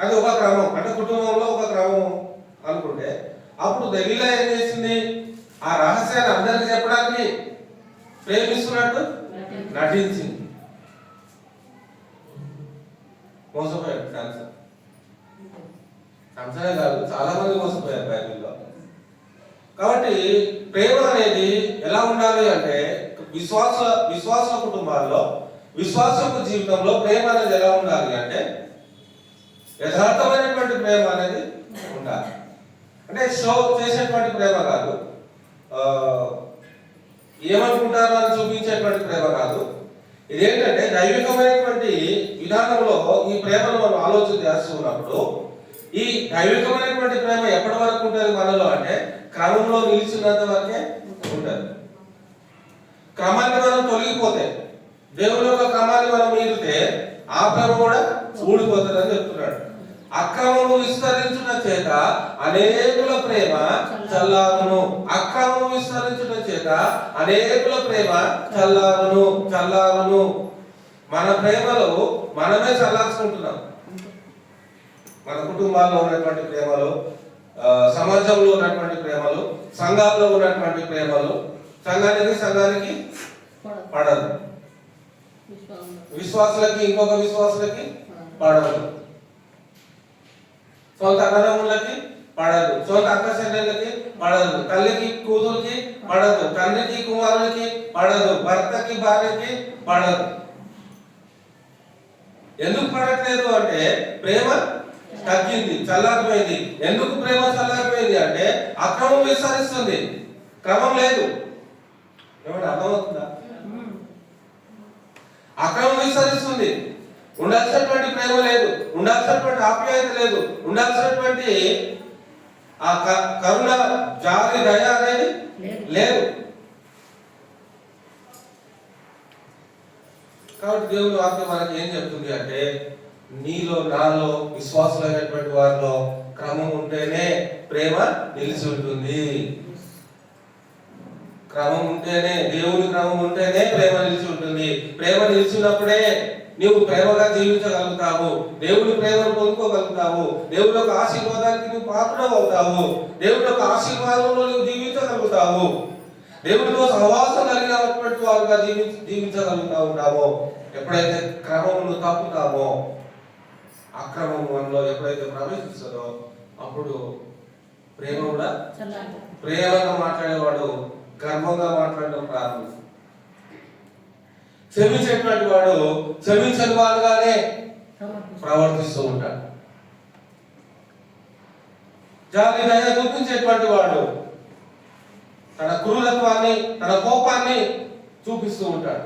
అది ఒక క్రమం, అంటే కుటుంబంలో ఒక క్రమం అనుకుంటే అప్పుడు దలీలా ఏం చేసింది? ఆ రహస్యాన్ని అందరికి చెప్పడానికి ప్రేమిస్తున్నట్టు నటించింది. మోసపోయాడు సాంసన్. సాంసనే కాదు, చాలా మంది మోసపోయారు బైబిల్లో. కాబట్టి ప్రేమ అనేది ఎలా ఉండాలి అంటే విశ్వాస కుటుంబాల్లో, విశ్వాసపు జీవితంలో ప్రేమ అనేది ఎలా ఉండాలి అంటే యథార్థమైనటువంటి ప్రేమ అనేది ఉండాలి. అంటే షో చేసేటువంటి ప్రేమ కాదు, ఏమనుకుంటారో అని చూపించేటువంటి ప్రేమ కాదు. ఇదేంటంటే దైవికమైనటువంటి విధానంలో ఈ ప్రేమను మనం ఆలోచన చేస్తున్నప్పుడు ఈ దైవికమైనటువంటి ప్రేమ ఎప్పటి వరకు ఉంటుంది మనలో అంటే క్రమంలో నిలిచినంత వరకే ఉంటుంది. క్రమాన్ని మనం తొలగిపోతే, దేవుని యొక్క క్రమాన్ని మనం మీరితే ఆ ప్రేమ కూడా ఊడిపోతుంది అని చెప్తున్నాడు. అక్రమము విస్తరించుట చేత అనేకుల ప్రేమ చల్లారును. అక్రమము విస్తరించుట చేత అనేకుల ప్రేమ చల్లారును. మన ప్రేమలో మనమే చల్లార్చుకుంటున్నాం. మన కుటుంబాల్లో ఉన్నటువంటి ప్రేమలు, సమాజంలో ఉన్నటువంటి ప్రేమలు, సంఘాల్లో ఉన్నటువంటి ప్రేమలు సంఘానికి పడదు. విశ్వాసులకి ఇంకొక విశ్వాసులకి పడదు. సొంత అన్నదమ్ములకి పడదు, సొంత అక్క చెల్లెళ్ళకి పడదు, తల్లికి కూతురికి పడదు, తండ్రికి కుమారునికి పడదు, భర్తకి భార్యకి పడదు. ఎందుకు పడట్లేదు అంటే ప్రేమ తగ్గింది, చల్లారిపోయింది. ఎందుకు ప్రేమ చల్లారిపోయింది అంటే అక్రమం విస్తరిస్తుంది, క్రమం లేదు. ఏమంటే అర్థమవుతుందా? అక్రమం విస్తరిస్తుంది, ఉండాల్సినటువంటి ప్రేమ లేదు, ఉండాల్సినటువంటి ఆప్యాయత లేదు, ఉండాల్సినటువంటి ఆ కరుణ, జాలి, దయ అనేది లేదు. కాబట్టి దేవుని వాక్యం మనకి ఏం చెప్తుంది అంటే నీలో నాలో విశ్వాసులైనటువంటి వారిలో క్రమం ఉంటేనే ప్రేమ నిలిచి ఉంటుంది. క్రమం ఉంటేనే, దేవుని క్రమం ఉంటేనే ప్రేమ నిలిచి ఉంటుంది. ప్రేమ నిలిచినప్పుడే నీవు ప్రేమగా జీవించగలుగుతావు, దేవుని ప్రేమను పొందుకోగలుగుతావు, దేవుని యొక్క ఆశీర్వాదానికి నువ్వు పాత్ర అవుతావు, దేవుని యొక్క ఆశీర్వాదంలో నువ్వు జీవించగలుగుతావు. దేవుడితో సహవాసం కలిగినటువంటి వారుగా జీవించగలుగుతా ఉంటామో, ఎప్పుడైతే క్రమమును తప్పుతామో, అక్రమం మనలో ఎప్పుడైతే ప్రవేశిస్తుందో అప్పుడు ప్రేమ కూడా ప్రేమగా మాట్లాడేవాడు గర్వంగా మాట్లాడడం ప్రారంభిస్తాడు. క్షమించేటువంటి వాడు క్షమించని వాడుగానే ప్రవర్తిస్తూ ఉంటాడు. జాలి దయ చూపించేటువంటి వాడు తన క్రూరత్వాన్ని, తన కోపాన్ని చూపిస్తూ ఉంటాడు.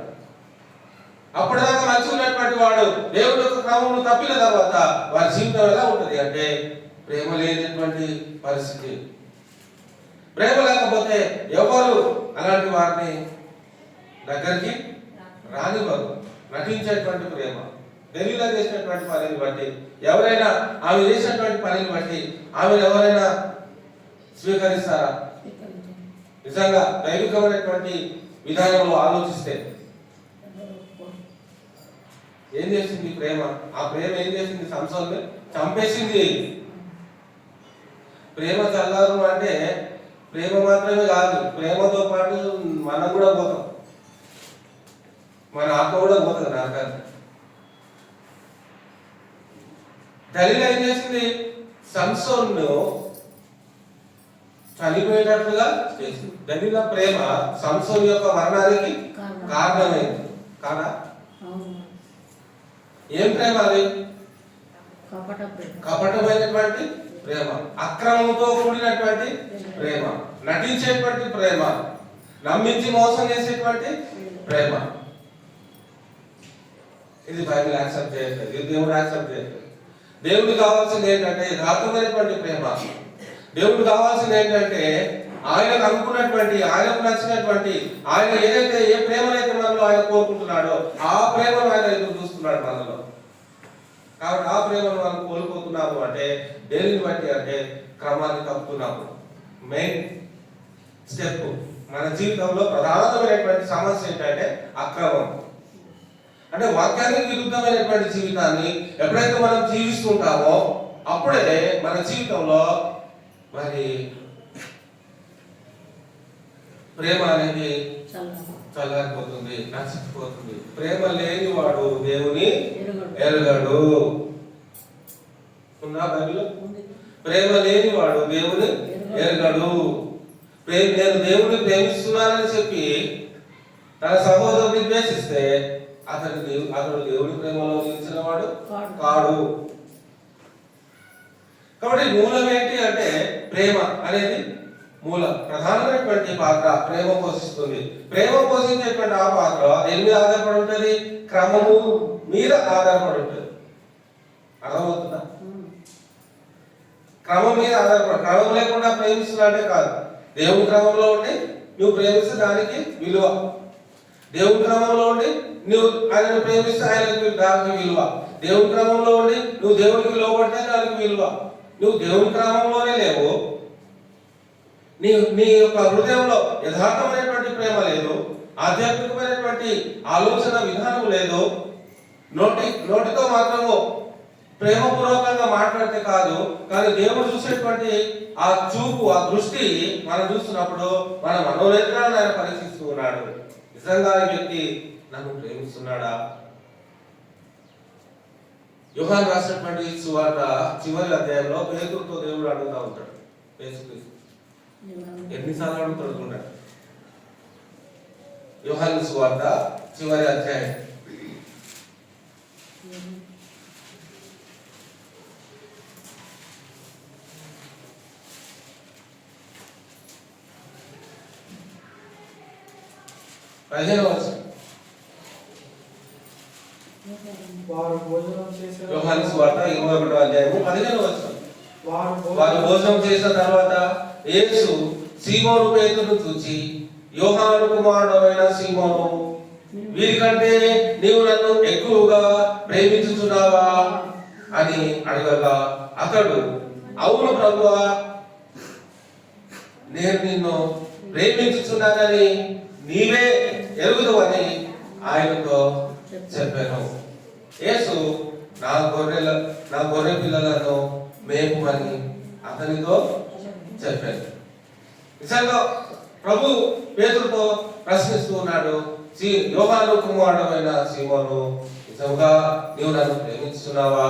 అప్పటిదాకా మంచి ఉన్నటువంటి వాడు దేవుడి యొక్క క్రమమును తప్పిన తర్వాత వారి జీవితం ఎలా ఉంటుంది అంటే ప్రేమ లేనటువంటి పరిస్థితి. ప్రేమ లేకపోతే ఎవరు అలాంటి వారిని దగ్గరికి రానివ్వరు. నటించేటువంటి ప్రేమ, దలీలా చేసినటువంటి పనిని బట్టి, ఎవరైనా ఆమె చేసినటువంటి పనిని బట్టి ఆమెను ఎవరైనా స్వీకరిస్తారా? నిజంగా దైవికమైనటువంటి విధానంలో ఆలోచిస్తే ఏం చేసింది ప్రేమ? ఆ ప్రేమ ఏం చేసింది? సంసోన్ని చంపేసింది. ప్రేమ చల్లారు అంటే ప్రేమ మాత్రమే కాదు, ప్రేమతో పాటు మనం కూడా పోతాం, మన ఆత్మ కూడా పోతుంది నరకానికి. దలీలా ఏం చేసింది? సంసోన్ను చనిపోయేటట్లుగా చేసింది. దలీలా ప్రేమ సంసోన్ యొక్క మరణానికి కారణమైంది కాదా? ఏం ప్రేమ అది? కపటమైనటువంటి ప్రేమ, అక్రమంతో కూడినటువంటి ప్రేమ, నటించేటువంటి ప్రేమ, నమ్మించి మోసం చేసేటువంటి ప్రేమ. ఇది బైబిల్ యాక్సెప్ట్ చేయట్లేదు, ఇది దేవుడు యాక్సెప్ట్ చేయట్లేదు. దేవుడికి కావాల్సింది ఏంటంటే యథార్థమైనటువంటి ప్రేమ. దేవుడికి కావాల్సింది ఏంటంటే ఆయనకు అనుకున్నటువంటి, ఆయనకు నచ్చినటువంటి, ఆయన ఏదైతే ఏ ప్రేమనైతే మనలో ఆయన కోరుకుంటున్నాడో ఆ ప్రేమను ఆయన ఎదురు చూస్తున్నాడు మనలో. కాబట్టి ఆ ప్రేమను మనం కోల్పోతున్నాము అంటే దేనిని బట్టి అంటే క్రమాన్ని తప్పుతున్నాము. మెయిన్ స్టెప్ మన జీవితంలో ప్రధానమైనటువంటి సమస్య ఏంటంటే అక్రమం. అంటే వాక్యానికి విరుద్ధమైనటువంటి జీవితాన్ని ఎప్పుడైతే మనం జీవిస్తుంటామో అప్పుడే మన జీవితంలో మరి ప్రేమ అనేది చల్లారిపోతుంది, నచ్చిపోతుంది. ప్రేమ లేని వాడు దేవుని ఎరుగడు. ఉందా బైబిల్లో? ప్రేమ లేని వాడు దేవుని ఎరుగడు. నేను దేవుని ప్రేమిస్తున్నానని చెప్పి తన సహోదరుని ద్వేషిస్తే అతడు దేవుని ప్రేమలో నిలిచిన వాడు కాడు. కాబట్టి మూలం ఏంటి అంటే ప్రేమ అనేది మూలం, ప్రధానమైనటువంటి పాత్ర ప్రేమ పోషిస్తుంది. ప్రేమ పోషించేటువంటి ఆ పాత్ర దేని మీద ఆధారపడి ఉంటుంది? క్రమము మీద ఆధారపడి ఉంటుంది. అర్థమవుతుందా? క్రమం మీద ఆధారపడి, క్రమం లేకుండా ప్రేమిస్తున్నట్టే కాదు. దేవుని క్రమంలో ఉండి నువ్వు ప్రేమిస్తే దానికి విలువ, దేవుని క్రమంలో ఉండి నువ్వు ఆయనను ప్రేమిస్తే ఆయనకు దానికి విలువ, దేవుని క్రమంలో ఉండి నువ్వు దేవునికి లోబడితే దానికి విలువ. నువ్వు దేవుని క్రమంలోనే లేవు, నీ యొక్క హృదయంలో యథార్థమైనటువంటి ప్రేమ లేదు, ఆధ్యాత్మికమైనటువంటి ఆలోచన విధానం లేదు, నోటితో మాత్రము ప్రేమపూర్వకంగా మాట్లాడితే కాదు, కానీ దేవుడు చూసేటువంటి ఆ చూపు, ఆ దృష్టి మనం చూస్తున్నప్పుడు మన మనోనేత్రాలను ఆయన పరీక్షిస్తూ ఉన్నాడు. నిజంగా ఈ వ్యక్తి నన్ను ప్రేమిస్తున్నాడా? యోహాను రాసినటువంటి సువార్త చివరి అధ్యాయంలో పేతురుతో దేవుడు అడుగుతా ఉంటాడు. ఎన్నిసార్లు అడుగుతాడు చూడండి. యోహాను సువార్త చివరి అధ్యాయం 15వ వచనం. వారు భోజనం చేసిన యోహాను సువార్త 21వ అధ్యాయము 15వ వచనం. వారు భోజనం చేసిన తర్వాత యేసు సీమోను పేతురును చూచి, యోహాను కుమారుడైన సీమోను, వీరికంటే నీవు నన్ను ఎక్కువగా ప్రేమించుచున్నావా అని అడగగా అతడు, అవును ప్రభువా, నేను నిన్ను ప్రేమించుచున్నానని నీవే ఎరుగుదువని ఆయనతో చెప్పాను. యేసు నా గొర్రె పిల్లలను మేపుమని అతనితో చెప్పాను. నిజంగా ప్రభు పేతురుతో ప్రశ్నిస్తూ ఉన్నాడు, యోహాను కుమారుడైన సీమోను, నిజంగా నీవు నన్ను ప్రేమిస్తున్నావా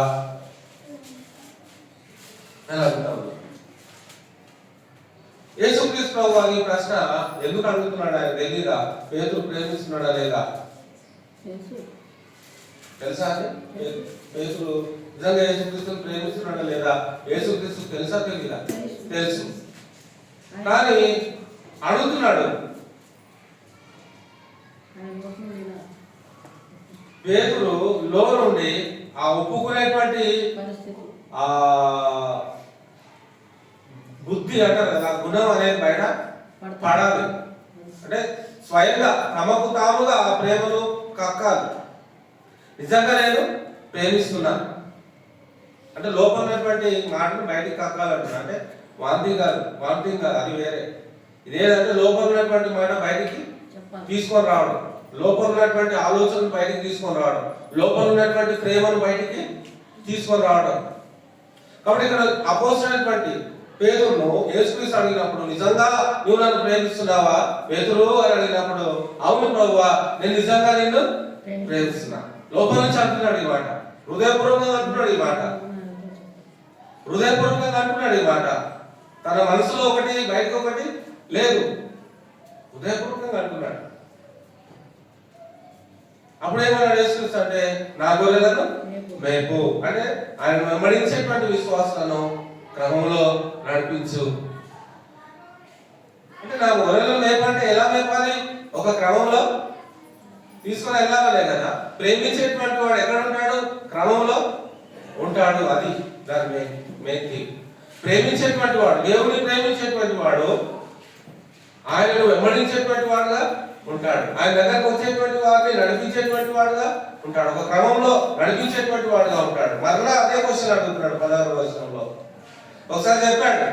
అని అడుగుతాడు. యేసుక్రీస్తు ప్రభు వారి ప్రశ్న ఎందుకు అడుగుతున్నాడు ఆయన తెలియదా? పేతురు ప్రేమిస్తున్నాడా లేదా తెలుసా అండి? పేతురు నిజంగా యేసుక్రీస్తుని ప్రేమిస్తున్నాడా లేదా? యేసుక్రీస్తు తెలుసా తెలీదా? తెలుసు. కానీ అడుగుతున్నాడు. పేతురు లో నుండి ఆ ఒప్పుకునేటువంటి ఆ బుద్ధి అంటారు కదా, గుణం అనేది బయట పడాలి. అంటే స్వయంగా తమకు తాముగా ఆ ప్రేమను కక్కాలి. నిజంగా నేను ప్రేమిస్తున్నాను అంటే లోపల ఉన్నటువంటి మాటను బయటికి కక్కాలంటున్నా. అంటే వాంతింగ్ కాదు, అది వేరే. ఇదేంటంటే లోపల ఉన్నటువంటి మాట బయటికి తీసుకొని రావడం, లోపల ఉన్నటువంటి ఆలోచనను బయటికి తీసుకొని రావడం, లోపల ఉన్నటువంటి ప్రేమను బయటికి తీసుకొని రావడం. కాబట్టి ఇక్కడ అపోజినటువంటి పేతురును యేసుక్రీస్తు అడిగినప్పుడు, నిజంగా నువ్వు నన్ను ప్రేమిస్తున్నావా పేతురు అని అడిగినప్పుడు, అవును ప్రభువా నేను నిజంగా నిన్ను ప్రేమిస్తున్నా. లోపల నుంచి అంటున్నాడు ఈ మాట, హృదయపూర్వకంగా అంటున్నాడు ఈ మాట, హృదయపూర్వకంగా అంటున్నాడు ఈ మాట. తన మనసులో ఒకటి బయటకు ఒకటి లేదు, హృదయపూర్వకంగా అంటున్నాడు. అప్పుడు ఏమన్నాడు యేసుక్రీస్తు అంటే, నా గొర్రెలను మేపు అంటే ఆయన వెంబడించేటువంటి విశ్వాసాలను క్రమంలో నడిపించు. అంటే నా గొర్రెలను మేపంటే ఎలా మేపాలి? ఒక క్రమంలో తీసుకొని వెళ్ళాలనే కదా. ప్రేమించేటువంటి వాడు ఎక్కడ ఉంటాడు? క్రమంలో ఉంటాడు. అది దాని మెయిన్ థింగ్. ప్రేమించేటువంటి వాడు, దేవుని ప్రేమించేటువంటి వాడు ఆయనను వెంబడించేటువంటి వాడుగా ఉంటాడు. ఆయన దగ్గరకు వచ్చేటువంటి వారిని నడిపించేటువంటి వాడుగా ఉంటాడు. ఒక క్రమంలో నడిపించేటువంటి వాడుగా ఉంటాడు. మరలా అదే క్వశ్చన్ అడుగుతున్నాడు 16వ వచనంలో. ఒకసారి చెప్పాడు,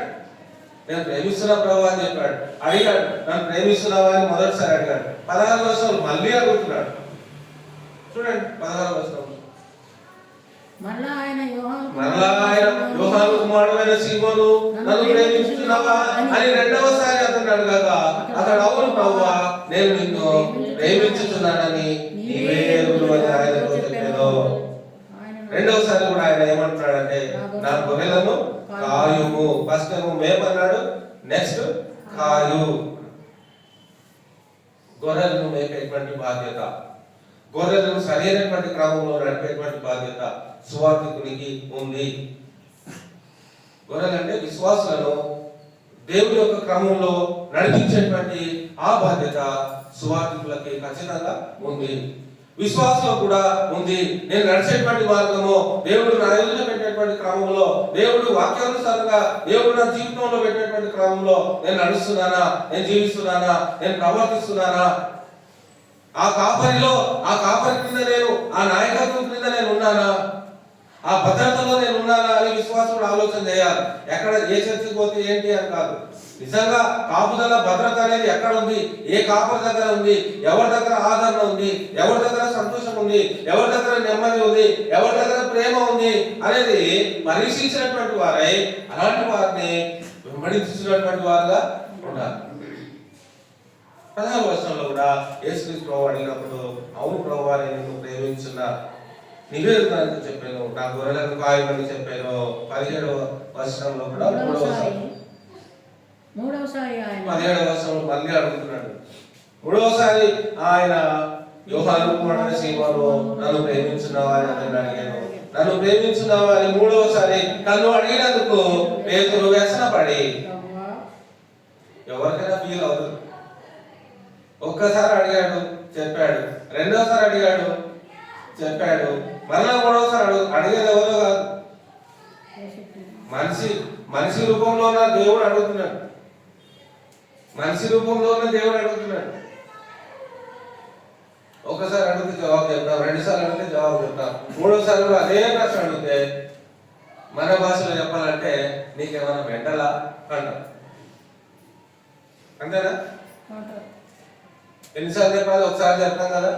నేను ప్రేమిస్తున్నా ప్రభు అని చెప్పాడు. అడిగాడు, నన్ను ప్రేమిస్తున్నావా అని మొదటిసారి అడిగాడు. 16వ వచనంలో మళ్ళీ అడుగుతున్నాడు. చూడండి 16వ వచనంలో, మరలా ఆయన యోహాను కుమారుడైన సీమోను నన్ను ప్రేమిస్తున్నావా అని రెండవసారి అతను అడగగా, అతడు అవును ప్రభువా నేను నిన్ను ప్రేమించుతున్నానని నీవే ఎరుగుదువు అని ఆయనతో చెప్పాను. రెండవసారి కూడా ఆయన ఏమంటున్నాడంటే, నా గొర్రెలను కాయుము. ఫస్ట్ ఏమో మేపన్నాడు, నెక్స్ట్ కాయు. గొర్రెలను మేపేటువంటి బాధ్యత, గొర్రెలను సరైనటువంటి క్రమంలో నడిపేటువంటి బాధ్యత సువార్థికునికి ఉంది. గొర్రెలంటే విశ్వాసులను దేవుని యొక్క క్రమంలో నడిపించేటువంటి ఆ బాధ్యత సువార్థికులకి ఖచ్చితంగా ఉంది. విశ్వాసంలో కూడా ఉంది. నేను నడిచేటువంటి మార్గము దేవుడు నా ఎదుట పెట్టేటువంటి క్రమంలో, దేవుడు వాక్యానుసారంగా దేవుడు నా జీవితంలో పెట్టేటువంటి క్రమంలో నేను నడుస్తున్నానా, నేను జీవిస్తున్నానా, నేను ప్రవర్తిస్తున్నానా, ఆ కాపరి క్రింద నేను, ఆ నాయకత్వం క్రింద నేను ఉన్నానా, ఆ భద్రతలో నేను ఉన్నానా అని విశ్వాసుడు ఆలోచన చేయాలి. ఎక్కడ ఏ చర్చకి పోతే ఏంటి అని కాదు. నిజంగా కాపుదల భద్రత అనేది ఎక్కడ ఉంది, ఏ కాపరి దగ్గర ఉంది, ఎవరి దగ్గర ఆదరణ ఉంది, ఎవరి దగ్గర సంతోషం ఉంది, ఎవరి దగ్గర నెమ్మది ఉంది, ఎవరి దగ్గర ప్రేమ ఉంది అనేది పరీక్షించినటువంటి వారై అలాంటి వారిని వెంబడించినటువంటి వారుగా ఉండాలి. 16వ వచనంలో కూడా యేసుక్రీస్తు ప్రభువు అడిగినప్పుడు, అవును ప్రభువా నేను నిన్ను ప్రేమించున్నా, నివేదించడానికి చెప్పాను, నా గొర్రెలను కాయమని చెప్పాను. 17వ వచనంలో కూడా 17వ వచనంలో మళ్ళీ అడుగుతున్నాడు. 3వసారి ఆయన యోహాను కుమారుడైన సీమోను నన్ను ప్రేమించున్నావా అని అతన్ని అడిగాను. నన్ను ప్రేమించున్నావా అని 3వసారి నన్ను అడిగినందుకు పేతురు వ్యసనపడి, ఎవరికైనా ఫీల్ అవుతుంది. ఒక్కసారి అడిగాడు చెప్పాడు, రెండోసారి అడిగాడు చెప్పాడు, మరలా 3వసారి అడిగేది ఎవరో కాదు, మనిషి రూపంలో ఉన్న దేవుడు అడుగుతున్నాడు. మనిషి రూపంలో ఉన్న దేవుడు అడుగుతున్నాడు. ఒకసారి అడిగితే జవాబు చెప్తాం, 2 సార్లు అడిగితే జవాబు చెప్తాం, 3వసారి కూడా అదే ప్రశ్న అడిగితే మన భాషలో చెప్పాలంటే నీకేమైనా మెంటలా అంటాం. అంతేనా? ఎన్నిసార్లు చెప్పాలి? ఒకసారి చెప్తాం కదా,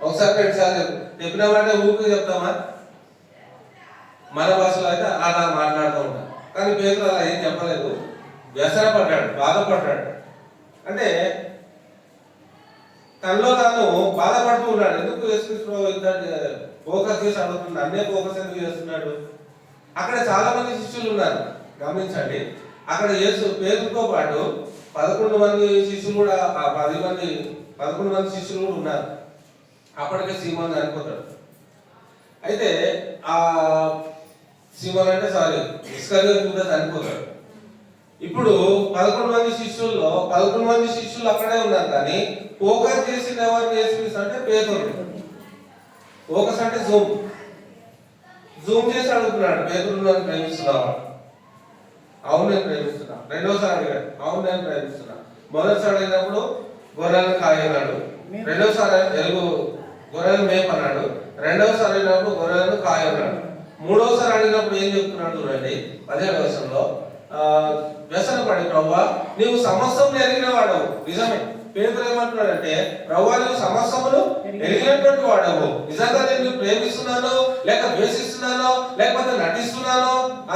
ఒకసారి 2 సార్లు చెప్పినామంటే ఊరికి చెప్తామా? మన భాషలో అయితే అలా మాట్లాడుతూ ఉంటాం. కానీ పేతురు అలా ఏం చెప్పలేదు, వ్యసనపడ్డాడు, బాధపడ్డాడు. అంటే తనలో తాను బాధపడుతూ ఉన్నాడు. ఎందుకు యేసుక్రీస్తు ఫోకస్ చేసి అడుగుతున్నాడు, అన్నే ఫోకస్ ఎందుకు చేస్తున్నాడు? అక్కడ చాలా మంది శిష్యులు ఉన్నారు, గమనించండి. అక్కడ పేతురుతో పాటు 11 మంది శిష్యులు కూడా, 11 మంది శిష్యులు కూడా ఉన్నారు. అప్పటికే సీమోన్ చనిపోతాడు. అయితే ఆ సీమోన్ అంటే ఇస్కరియోతు కూడా చనిపోతాడు. ఇప్పుడు 11 మంది శిష్యుల్లో 11 మంది శిష్యులు అక్కడే ఉన్నారు, కానీ ఫోకస్ చేసిన ఎవరిని యేసుక్రీస్తు అంటే పేతురు. ఫోకస్ అంటే జూమ్ చేసి అడుగుతున్నాడు, పేతురు నన్ను ప్రేమిస్తున్నావా? అవును నేను ప్రేమిస్తున్నా. రెండోసారి అడిగాడు, అవును నేను ప్రేమిస్తున్నా. మొదటిసారి అడిగినప్పుడు గొర్రెలను కాయన్నాడు. రెండోసారి గొర్రెలను మేపన్నాడు. రెండవసారి అడిగినప్పుడు గొర్రెలను కాయన్నాడు. మూడోసారి అడిగినప్పుడు ఏం చెప్తున్నాడు చూడండి, 17వ వచనంలో, వ్యసనపడి ప్రభువా నీవు సమస్తమును ఎరిగిన వాడవు. నిజమే, పేతురు ఏమంటున్నాడంటే, ప్రభువా నీవు సమస్తమును ఎరిగినటువంటి వాడవు. నిజంగా నేను ప్రేమిస్తున్నాను లేక ద్వేషిస్తున్నానో లేకపోతే నటిస్తున్నానో, ఆ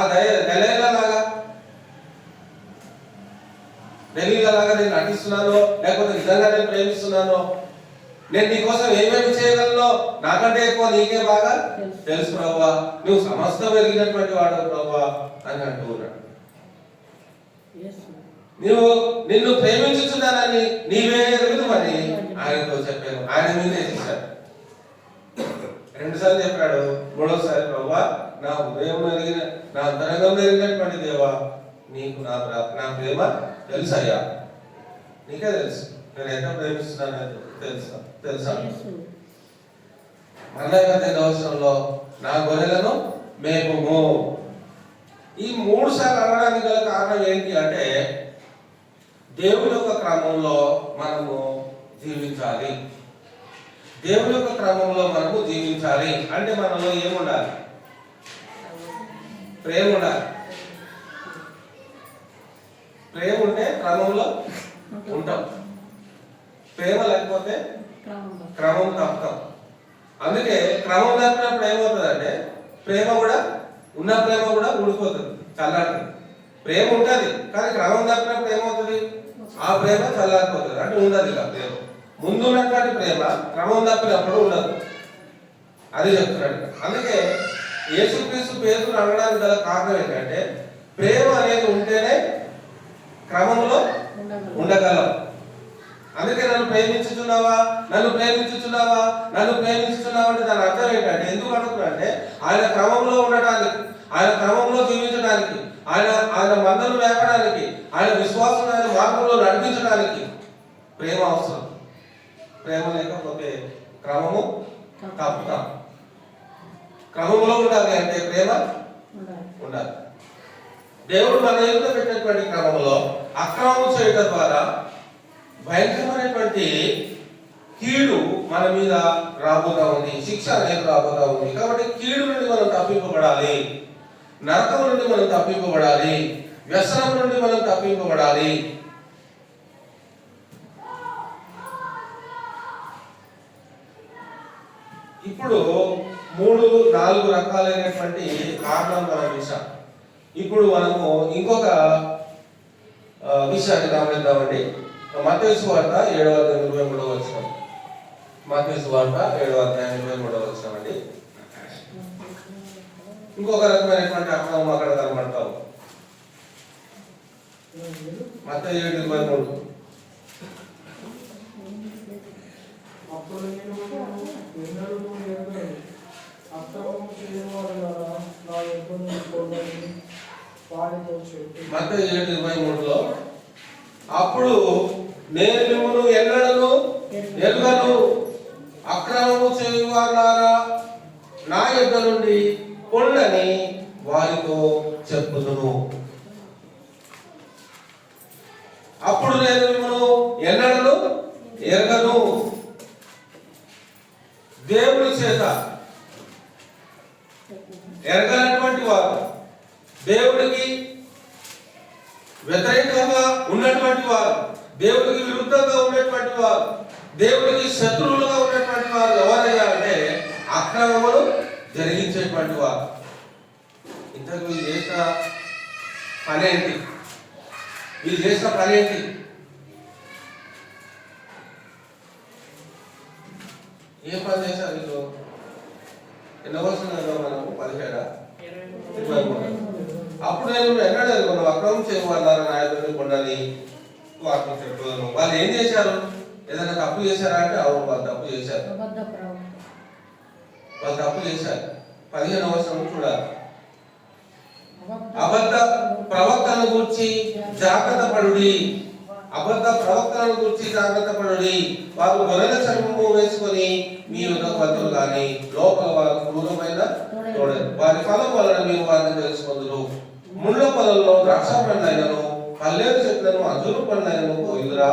దళీలలాగా నేను నటిస్తున్నానో లేకపోతే నిజంగా నేను ప్రేమిస్తున్నానో, నేను నీకోసం ఏమేమి చేయగలను, నాకంటే ఎక్కువ నీకే బాగా తెలుసు ప్రభువా, నువ్వు సమస్తం ఎరిగినటువంటి వాడు ప్రభువా అని అంటూ ఉన్నాడు. నిన్ను ప్రేమించుతున్నానని నీవే ఎరుగుదు అని ఆయనతో చెప్పాను. ఆయన మీదే చేశాడు. 2 సార్లు చెప్పాడు. మూడోసారి ప్రభువా నా హృదయం ఎరిగిన, నా అంతరంగం ఎరిగినటువంటి దేవా, నీకు నా ప్రేమ తెలుసయ్యా, నీకే తెలుసు, నేను ఎంత ప్రేమిస్తున్నాను తెలుసా. మళ్ళీ 8వ వచనంలో నా గొర్రెలను మేపుము. ఈ 3 సార్లు అనడానికి గల కారణం ఏంటి అంటే, దేవుని యొక్క క్రమంలో మనము జీవించాలి. దేవుని యొక్క క్రమంలో మనము జీవించాలి అంటే మనలో ఏముండాలి? ప్రేమ ఉండాలి. ప్రేమ ఉంటే క్రమంలో ఉంటాం, ప్రేమ లేకపోతే క్రమం తప్పుతాం. అందుకే క్రమం తప్పినప్పుడు ఏమవుతుందంటే, ప్రేమ కూడా ఊడిపోతుంది, చల్లారుతుంది. ప్రేమ ఉంటుంది కానీ క్రమం తప్పినప్పుడు ఏమవుతుంది? ఆ ప్రేమ చల్లారిపోతుంది, అంటే ఉండదు. ఇక ప్రేమ ముందు ఉన్నటువంటి ప్రేమ క్రమం తప్పినప్పుడు ఉండదు, అది చెప్తున్నాడు. అందుకే యేసుక్రీస్తు పేతురు అనడానికి గల కారణం ఏంటంటే, ప్రేమ అనేది ఉంటేనే క్రమంలో ఉండగలం. అందుకే నన్ను ప్రేమించుతున్నావా అంటే దాని అర్థం ఏంటంటే, ఎందుకు అడుగుతున్నా ఆయన క్రమంలో ఉండడానికి, ఆయన క్రమంలో జీవించడానికి, ఆయన మందలు వేపడానికి, ఆయన విశ్వాసం ఆయన మార్గంలో నడిపించడానికి ప్రేమ అవసరం. ప్రేమ లేకపోతే క్రమము తప్పుతాం. క్రమంలో ఉండాలి అంటే ప్రేమ ఉండాలి. దేవుడు మన ఎదుట పెట్టినటువంటి క్రమంలో అక్రమం చేయడం ద్వారా భయంకరమైనటువంటి కీడు మన మీద రాబోతా ఉంది, శిక్ష అనేది రాబోతా ఉంది. కాబట్టి కీడు నుండి మనం తప్పింపబడాలి, నరకం నుండి మనం తప్పింపబడాలి, వ్యసనం నుండి మనం తప్పింపబడాలి. ఇప్పుడు 3-4 రకాలైనటువంటి కారణాలు మనం చూసాం. ఇప్పుడు మనము ఇంకొక విషయాన్ని గమనిద్దామండి. మత్తయి సువార్త 7వ అధ్యాయం 23వ వచనం. మత్తయి సువార్త 7వ అధ్యాయం 23వ వచనం అండి. ఇంకొక రకమైనటువంటి అక్రమం అక్కడ కనబడతాం. మత్తయి 7:23. అప్పుడు నేను ఎన్నడూ ఎరుగను, అక్రమము చేయవారులారా నా యొద్ద నుండి పొందని వారితో చెప్పి. మత్తయి 7:23లో అప్పుడు నేను మిమ్మును ఎన్నడూ ఎరుగను, అక్రమము చేయవారులారా నా యొద్ద నుండి పొండని వారితో చెప్పుదును. అప్పుడు నేను మిమ్మును ఎన్నడూ ఎరగను. దేవుని చేత ఎరగనటువంటి వారు, దేవుడికి వ్యతిరేకంగా ఉన్నటువంటి వారు, దేవుడికి విరుద్ధంగా ఉన్నటువంటి వారు, దేవుడికి శత్రువులుగా ఉన్నటువంటి వారు ఎవరైనా అంటే అక్రమములు జరిగించేటువంటి వారు. ఇంతకు వీళ్ళు చేసిన పనేంటి? ఏ పని చేశారు వీళ్ళు? ఎన్నో వస్తున్నారు మనకు 17 23. అప్పుడు నేను ఎన్నడూ మనం అక్రమం చేయమన్నారు నాయకుడిని కొండని వాటిని చెప్పాను. వాళ్ళు ఏం చేశారు? ఏదైనా తప్పు చేశారా అంటే అవును, వాళ్ళు తప్పు చేశారు. వాళ్ళు తప్పు చేశారు. 15వ వచనం చూడాలి. అబద్ధ ప్రవక్తలను గూర్చి జాగ్రత్త పడుడి. అబద్ధ ప్రవక్తలను గూర్చి జాగ్రత్త పడుడి. వారు గొర్రెల చర్మము వేసుకొని మీ వద్దకు కానీ లోపల వారు క్రూరమైన తోడరు. వారి ఫలం వలన మీరు వారిని తెలుసుకుందురు. ముళ్ళ పొలంలో ద్రాక్ష పండ్లైనను పల్లేరు చెట్లను అంజూరు పండ్లైనను పోయుదురా.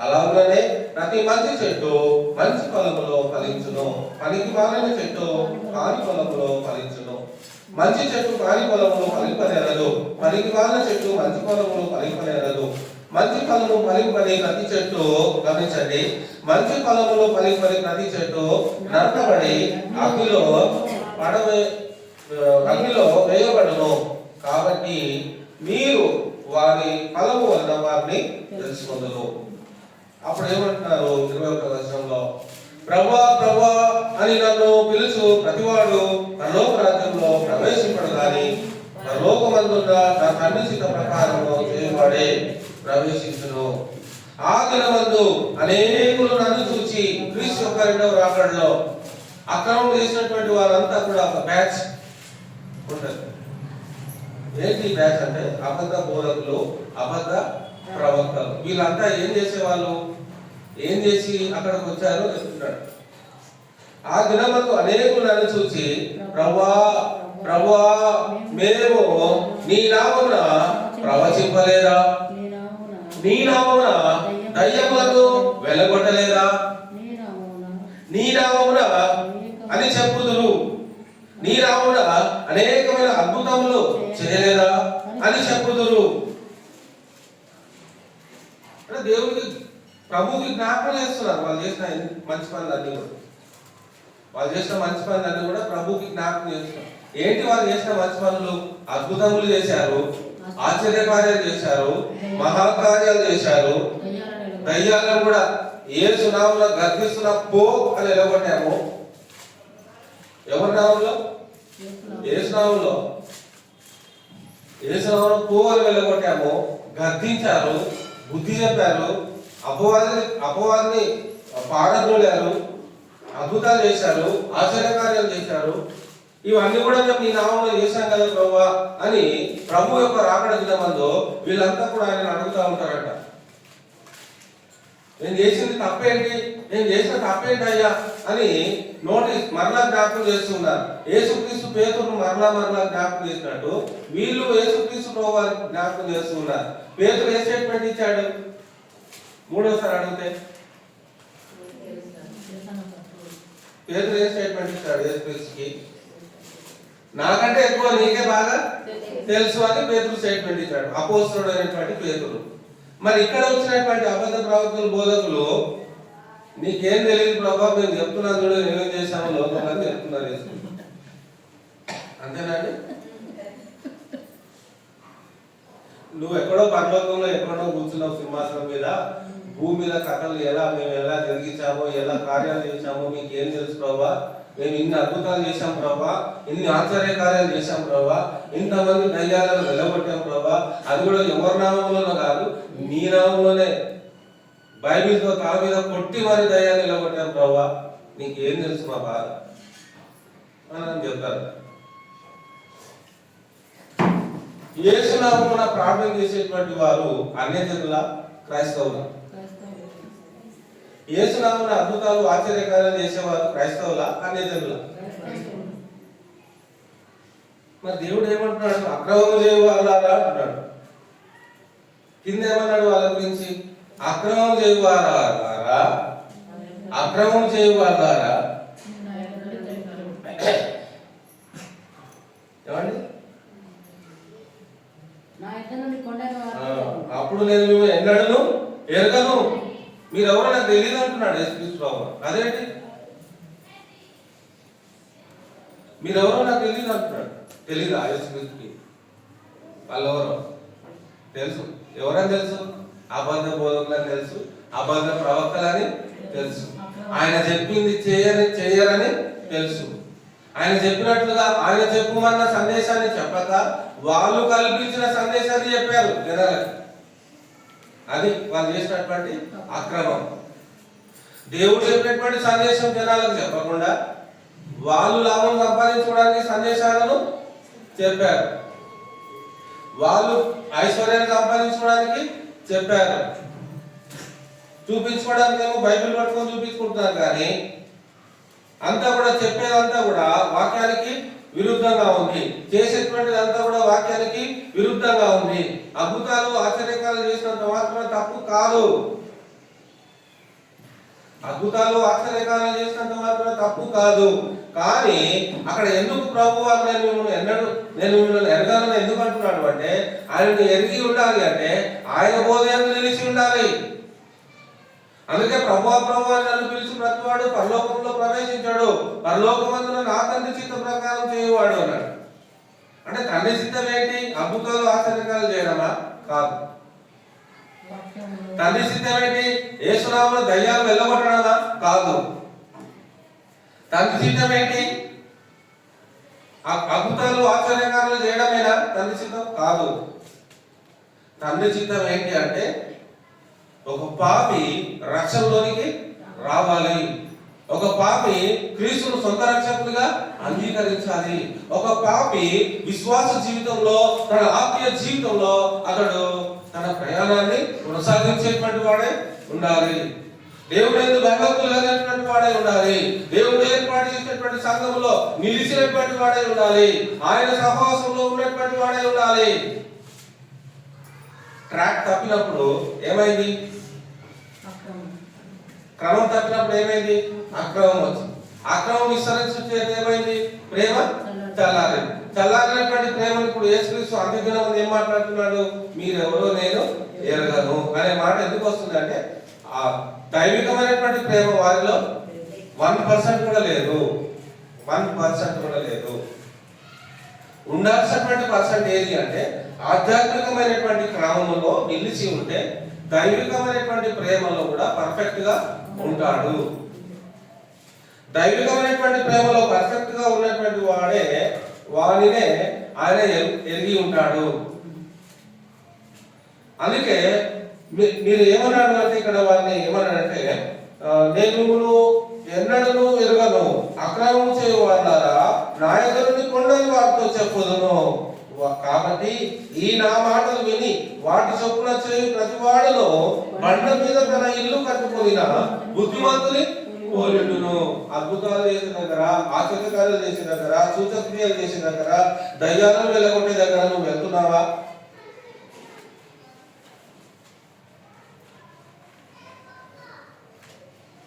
అలాగనే ప్రతి మంచి చెట్టు మంచి ఫలములో ఫలించును, పనికి మాలిన చెట్టు కాని ఫలములో ఫలించును. మంచి చెట్టు కాని ఫలములు ఫలింపనేరదు, పనికి మాలిన చెట్టు మంచి ఫలములు ఫలింపనేరదు. మంచి ఫలము ఫలింపని ప్రతి చెట్టు, గమనించండి, మంచి ఫలములు ఫలింపని ప్రతి చెట్టు నరకబడి అగ్నిలో వేయబడును. కాబట్టి మీరు వారి ఫలము వలన వారిని తెలుసుకుందురు. అప్పుడు ఏమంటున్నారు 21వ వచనంలో? ప్రభువా ప్రభువా అని నన్ను పిలుచు ప్రతివాడు పరలోక రాజ్యంలో ప్రవేశింపడు గాని పరలోకమందున్న నా తండ్రి చిత్త ప్రకారము చేయవాడే ప్రవేశించును. ఆ దినమందు అనేకులు నన్ను చూచి క్రీస్తు యొక్క 2వ రాకడలో అక్రమం చేసినటువంటి వారంతా కూడా ఒక బ్యాచ్ ఉంటుంది. ఏంటి బ్యాచ్ అంటే అబద్ధ బోధకులు, అబద్ధ ప్రవక్తలు. వీళ్ళంతా ఏం చేసేవాళ్ళు? ఏం చేసి అక్కడికి వచ్చారో చెప్తున్నాడు. ఆ దినమందు అనేకులు నన్ను చూచి ప్రభువా ప్రభువా మేము నీ నామమున ప్రవచింపలేదా, నీ నామమున దయ్యములను వెలగొట్టలేదా, నీ నామమున అని చెప్పుదురు, నీ నామమున అనేకమైన అద్భుతములు చేయలేదా అని చెప్పుదురు. అంటే దేవుడికి, ప్రభువుకి జ్ఞాపకం చేస్తున్నారు వాళ్ళు చేసిన మంచి పనులన్నీ కూడా. వాళ్ళు చేసిన మంచి పనులన్నీ కూడా ప్రభువుకి జ్ఞాపకం చేస్తున్నారు. ఏంటి వాళ్ళు చేసిన మంచి పనులు? అద్భుతములు చేశారు, ఆశ్చర్యకార్యాలు చేశారు, మహాకార్యాలు చేశారు. దయ్యాలను కూడా యేసు నామములో గర్దిస్తున్న పో అని ఎలగొట్టాము. ఎవరి నామంలో? యేసు నామంలో. యేసు నామంలో పో అని వెలగొట్టాము. గర్దించారు, బుద్ధి చెప్పారు, అపవాదిని పారద్రోలారు, అద్భుతాలు చేశారు, ఆశ్చర్యకార్యాలు చేశారు. ఇవన్నీ కూడా మేము ఈ నామంలో చేశాం కదా ప్రభువా అని ప్రభు యొక్క రాకడ దినమందు వీళ్ళంతా కూడా ఆయన అడుగుతూ ఉంటారట. నేను చేసింది తప్పేంటి, నేను చేసిన తప్పేంటి అయ్యా అని నోటీస్ మరలా జ్ఞాపకం చేస్తున్నారు. యేసుక్రీస్తు పేతురును మరలా జ్ఞాపకం చేసినట్టు వీళ్ళు యేసుక్రీస్తు ప్రభువారి జ్ఞాపకం చేస్తున్నారు. పేతురు ఏ స్టేట్మెంట్ ఇచ్చాడు? 3వసారి అడిగితే పేతురు ఏ స్టేట్మెంట్ ఇచ్చాడు యేసుక్రీస్తుకి? నాకంటే ఎక్కువ నీకే బాగా తెలుసు అని పేతురు స్టేట్మెంట్ ఇచ్చాడు, అపోస్తలుడు అయినటువంటి పేతురు. మరి ఇక్కడ వచ్చినటువంటి అబద్ధ ప్రవక్తలు, బోధకులు నీకేం తెలియదు ప్రభావ, మేము చెప్తున్నాను చూడ నేనేం చేశాము లోకంలో చెప్తున్నారు. అంతేనండి? నువ్వు ఎక్కడో పరలోకంలో ఎక్కడో కూర్చున్నావు సింహాసనం మీద, భూమి మీద కథలు మేము ఎలా జరిగించామో, ఎలా కార్యాలు చేశామో మీకు ఏం తెలుసు ప్రభా? మేము ఇన్ని అద్భుతాలు చేశాం ప్రభా, ఇన్ని ఆశ్చర్య కార్యాలు చేశాం ప్రభా, ఇంతమంది దయ్యాలను వెలగొట్టాం ప్రభా, అది కూడా ఎవరి నామంలోనో కాదు నీ నామంలోనే బైబిల్తో తల మీద కొట్టి మరి దయ్యాన్ని వెలగొట్టాం ప్రభా, నీకేం తెలుసు మా బాధ అని చెప్తారు. యేసు నామమున ప్రార్థన చేసేటువంటి వారు అన్యజనుల, క్రైస్తవుల? యేసు నామమున అద్భుతాలు ఆశ్చర్యకార్యాలు చేసేవారు క్రైస్తవుల, అన్యజనుల? మరి దేవుడు ఏమంటున్నాడు? అక్రమము చేయవారా అంటున్నాడు. కింద ఏమన్నాడు వాళ్ళ గురించి? అక్రమం చేయవారా, అక్రమం చేయవారా. ఏమండి? అప్పుడు నేను ఎన్నడను ఎరగను, మీరెవరో నాకు తెలియదు అంటున్నాడు యేసుక్రీస్తు ప్రభు. అదేంటి? మీరెవరో నాకు తెలియదు అంటున్నాడు. తెలీదా యేసుక్రీస్తుకి? వాళ్ళెవరో తెలుసు. ఎవరని తెలుసు? అబద్ధ బోధకులని తెలుసు, అబద్ధ ప్రవక్తలని తెలుసు. ఆయన చెప్పింది చేయరని తెలుసు. ఆయన చెప్పినట్లుగా ఆయన చెప్పమన్న సందేశాన్ని చెప్పక వాళ్ళు కల్పించిన సందేశాన్ని చెప్పారు జనాలకి. అది వాళ్ళు చేసినటువంటి అక్రమం. దేవుడు చెప్పినటువంటి సందేశం జనాలకు చెప్పకుండా వాళ్ళు లాభం సంపాదించుకోవడానికి సందేశాలను చెప్పారు. వాళ్ళు ఐశ్వర్యాన్ని సంపాదించుకోవడానికి చెప్పారు. చూపించుకోవడానికి ఏమో బైబిల్ పట్టుకొని చూపించుకుంటున్నారు, కానీ అంతా కూడా చెప్పేదంతా కూడా వాక్యానికి విరుద్ధంగా ఉంది. చేసేటువంటిది అంతా కూడా వాక్యానికి విరుద్ధంగా ఉంది. అద్భుతాలు ఆశ్చర్యకాలు చేసినంత మాత్రం తప్పు కాదు. అద్భుతాలు ఆశ్చర్యకాలు చేసినంత మాత్రం తప్పు కాదు. కానీ అక్కడ ఎందుకు ప్రభు వాళ్ళు నేను మిమ్మల్ని ఎరగాలని ఎందుకు అంటున్నాడు అంటే, ఆయనను ఎరిగి ఉండాలి అంటే ఆయన బోధనలు నిలిచి ఉండాలి. అందుకే ప్రభు అని నన్ను పిలిచి ప్రతివాడు పరలోకంలో ప్రవేశించాడు, పరలోకమందున నా తండ్రి చిత్త ప్రకారం చేయవాడు అన్నాడు. అంటే తండ్రి చిత్తం ఏంటి? అద్భుతాలు ఆశ్చర్యకాలు చేయడమా? కాదు. తండ్రి చిత్తం ఏంటి? యేసునామములో దయ్యాలు వెళ్ళగొట్టడమా? కాదు. తండ్రి చిత్తం ఏంటి? అద్భుతాలు ఆశ్చర్యకాలు చేయడమేనా తండ్రి చిత్తం? కాదు. తండ్రి చిత్తం ఏంటి అంటే ఒక పాపి రక్షణలోనికి రావాలి, ఒక పాపి క్రీస్తును సొంత రక్షకుడిగా అంగీకరించాలి, ఒక పాపి విశ్వాస జీవితంలో తన ఆత్మీయ జీవితంలో అతడు తన ప్రయాణాన్ని కొనసాగించేటువంటి వాడే ఉండాలి. దేవుడు ఎందుకు భయభక్తులు కలిగినటువంటి వాడే ఉండాలి. దేవుడు ఏర్పాటు చేసినటువంటి సంఘంలో నిలిచినటువంటి వాడే ఉండాలి. ఆయన సహవాసంలో ఉన్నటువంటి వాడే ఉండాలి. ట్రాక్ తప్పినప్పుడు ఏమైంది? క్రమం తప్పినప్పుడు ఏమైంది? అక్రమం వచ్చింది. అక్రమం విస్తరించే ఏమైంది? ప్రేమ చల్లారింది. చల్లారినటువంటి ప్రేమను ఇప్పుడు యేసుక్రీస్తు అంత్యదినం ఏం మాట్లాడుతున్నాడు? మీరెవరో నేను ఎరగను అనే మాట ఎందుకు వస్తుందంటే, ఆ దైవికమైనటువంటి ప్రేమ వారిలో 1% కూడా లేదు. 1% కూడా లేదు. ఉండాల్సినటువంటి పర్సెంట్ ఏది అంటే ఆధ్యాత్మికమైనటువంటి క్రమంలో నిలిచి ఉంటే దైవికమైనటువంటి ప్రేమలో కూడా పర్ఫెక్ట్ గా ఉంటాడు. దైవికమైనటువంటి ప్రేమలో పర్ఫెక్ట్ గా ఉన్నటువంటి వాడినే ఆయన ఎరిగి ఉంటాడు. అందుకే మీరు ఏమన్నాడు అంటే ఇక్కడ వారిని ఏమన్నాడంటే, నేను ఎన్నడూ ఎరుగను, అక్రమం చేయవాడారా నా ఎదురుని కొండని వారితో చెప్పుదును. కాబట్టి ఈ నా మాటలు విని వాటి చొప్పున చేయు ప్రతి వాడును బండ మీద తన ఇల్లు కట్టుకొనిన బుద్ధిమంతుని పోలిండును. అద్భుతాలు చేసిన దగ్గర, ఆశ్చర్యకార్యాలు చేసిన దగ్గర, సూచక్రియలు చేసిన దగ్గర, దయ్యాలను వెళ్ళగొట్టే దగ్గర నువ్వు వెళ్తున్నావా?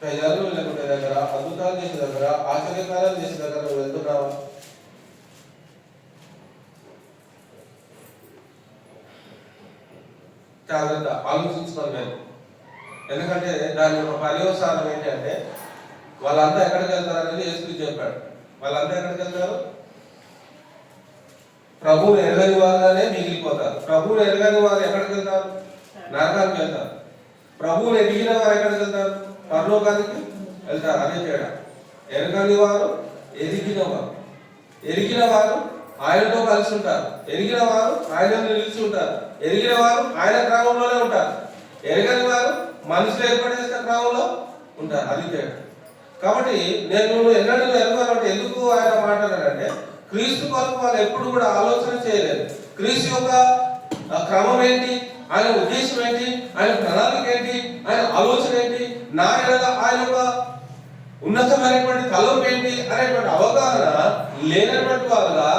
దయ్యాలను వెళ్ళగొట్టే దగ్గర, అద్భుతాలు చేసిన దగ్గర, ఆశ్చర్యకార్యాలు చేసిన దగ్గర నువ్వు వెళ్తున్నావా? జాగ్రత్త ఆలోచించుకోవాలి మేము. ఎందుకంటే దాని యొక్క పర్యవసానం ఏంటంటే వాళ్ళంతా ఎక్కడికి వెళ్తారు అనేది యేసుక్రీస్తు చెప్పాడు. వాళ్ళంతా ఎక్కడికి వెళ్తారు? ప్రభువుని ఎరగని వారుగానే మిగిలిపోతారు. ప్రభువుని ఎరగని వారు ఎక్కడికి వెళ్తారు? నరకానికి వెళ్తారు. ప్రభువుని ఎదిగిన వారు ఎక్కడికి వెళ్తారు? పరలోకానికి వెళ్తారు. అదే తేడా. ఎరగని వారు ఎరిగిన వారు ఆయనతో కలిసి ఉంటారు. ఎరిగిన వారు ఆయన నిలిచి ఉంటారు. ఎరిగిన వారు ఆయన క్రమంలోనే ఉంటారు. ఎరగని వారు మనుషులు ఏర్పాటు చేసిన క్రమంలో ఉంటారు. అది తేడా. కాబట్టి నేను ఎన్నడూ ఎరగాలంటే ఎందుకు ఆయన మాట్లాడారంటే, క్రీస్తు కొరకు వాళ్ళు ఎప్పుడు కూడా ఆలోచన చేయలేదు. క్రీస్తు యొక్క క్రమం ఏంటి, ఆయన ఉద్దేశం ఏంటి, ఆయన ప్రణాళిక ఏంటి, ఆయన ఆలోచన ఏంటి, నా ఆయన యొక్క ఉన్నతమైనటువంటి తలం ఏంటి అనేటువంటి అవగాహన లేనటువంటి వారుగా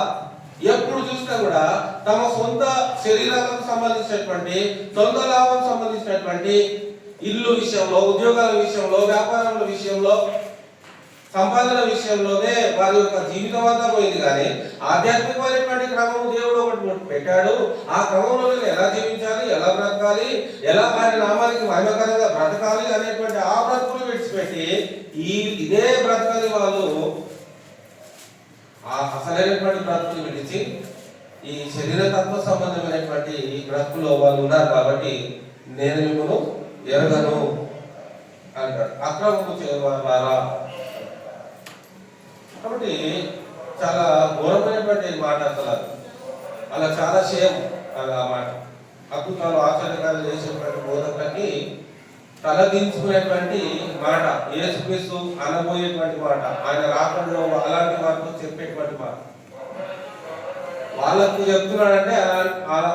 ఎప్పుడు చూసినా కూడా తమ సొంత శరీరాలకు సంబంధించినటువంటి, సొంత లాభం సంబంధించినటువంటి ఇల్లు విషయంలో, ఉద్యోగాల విషయంలో, వ్యాపారాల విషయంలో, సంపాదన విషయంలోనే వారి యొక్క జీవితం అంతా పోయింది. కానీ ఆధ్యాత్మికమైనటువంటి క్రమం దేవుడు ఒకటి పెట్టాడు. ఆ క్రమంలో ఎలా జీవించాలి, ఎలా బ్రతకాలి, ఎలా ఆయన నామానికి మహిమకరంగా బ్రతకాలి అనేటువంటి ఆ బ్రతుకులు విడిచిపెట్టి ఇదే బ్రతకాలి వాళ్ళు ఆ అసలైనటువంటి బ్రతుకులు విడిచి ఈ శరీరతత్వ సంబంధమైనటువంటి బ్రతుకులో వాళ్ళు ఉన్నారు. కాబట్టి నేను మిమ్మల్ని ఎరగను అంటాడు, అక్రమము చేయవారా. కాబట్టి చాలా ఘోరమైనటువంటి మాట అసలు, అలా చాలా షేమ్ అలా మాట. అద్భుతాలు ఆశ్చర్యకాలు చేసేటువంటి బోధకులకి తలదించుకునేటువంటి మాట, యేసుక్రీస్తు అనబోయేటువంటి మాట, ఆయన రాకడలో అలాంటి వారితో చెప్పేటువంటి మాట. వాళ్ళకు చెప్తున్నాడంటే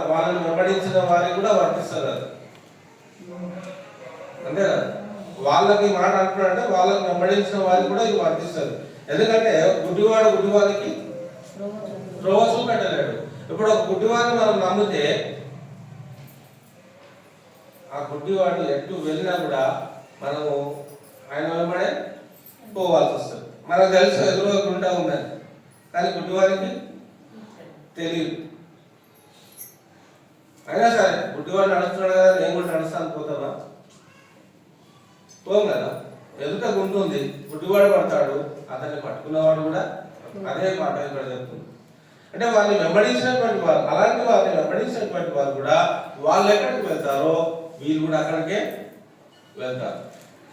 వాళ్ళని వెంబడించిన వారికి కూడా వర్తిస్తారు అది, అంతే కదా. వాళ్ళకి మాట అంటున్నాడంటే వాళ్ళని వెంబడించిన వారికి కూడా ఇది వర్తిస్తుంది. ఎందుకంటే గుడ్డివాడు గుడ్డివాడికి త్రోవ చూపెట్టలేడు. ఇప్పుడు ఒక గుడ్డివాడిని మనం నమ్మితే ఆ గుడ్డివాడు ఎటు వెళ్ళినా కూడా మనము ఆయన వెంబడే పోవాల్సి వస్తుంది. మనకు తెలుసు ఎదురుగా గుంట ఉందని, కానీ గుడ్డివాడికి తెలియదు. అయినా సరే గుడ్డివాడు నడుస్తున్నాడు కదా, నేను కూడా నడుస్తాను పోతావా? పోం కదా. ఎదుట గుంటుంది, గుడ్డివాడు పడతాడు, అతన్ని పట్టుకున్నవాడు కూడా అదే మాట ఇక్కడ చెప్తుంది. అంటే వాళ్ళని వెంబడించినటువంటి వారు, అలాంటి వారిని వెంబడించినటువంటి వారు కూడా వాళ్ళు ఎక్కడికి వెళ్తారో వీళ్ళు కూడా అక్కడికే వెళ్తారు.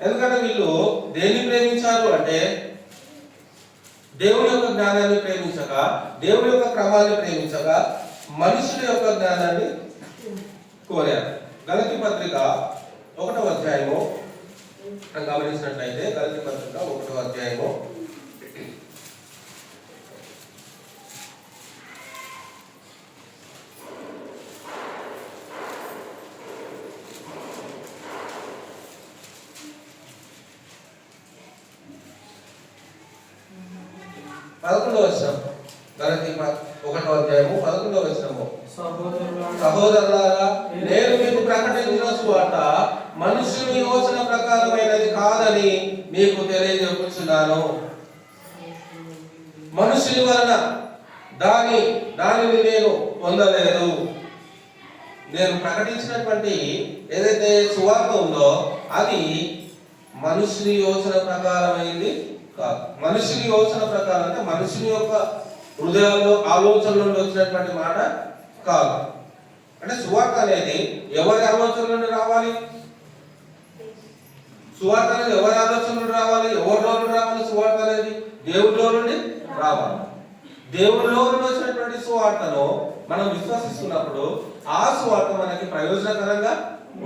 ఎందుకంటే వీళ్ళు దేన్ని ప్రేమించారు అంటే దేవుని యొక్క జ్ఞానాన్ని ప్రేమించక, దేవుని యొక్క క్రమాన్ని ప్రేమించక, మనుషుల యొక్క జ్ఞానాన్ని కోరారు. గలతీ పత్రిక 1వ అధ్యాయము గమనించినట్లయితే, గలతీ పత్రిక 1వ అధ్యాయము 11వ వచనం. గలతీ 1వ అధ్యాయము 11వ వచనము. సహోదరులారా, నేను మీకు ప్రకటించిన సువార్త మనుషుని యోచన ప్రకారమైనది కాదని మీకు తెలియజేస్తున్నాను. మనుషుని వలన దానిని నేను పొందలేదు. నేను ప్రకటించినటువంటి ఏదైతే సువార్త ఉందో అది మనుషుని యోచన ప్రకారమైంది కాదు. మనుషుని యోచన ప్రకారం అంటే మనుషుని యొక్క హృదయాల్లో ఆలోచనల నుండి వచ్చినటువంటి మాట కాదు. అంటే సువార్త అనేది ఎవరి ఆలోచన నుండి రావాలి? సువార్త అనేది ఎవరి ఆలోచన నుండి రావాలి? ఎవరిలో నుండి రావాలి? సువార్త అనేది దేవుడిలో నుండి రావాలి. దేవుడిలో నుండి వచ్చినటువంటి సువార్తను మనం విశ్వసిస్తున్నప్పుడు ఆ సువార్త మనకి ప్రయోజనకరంగా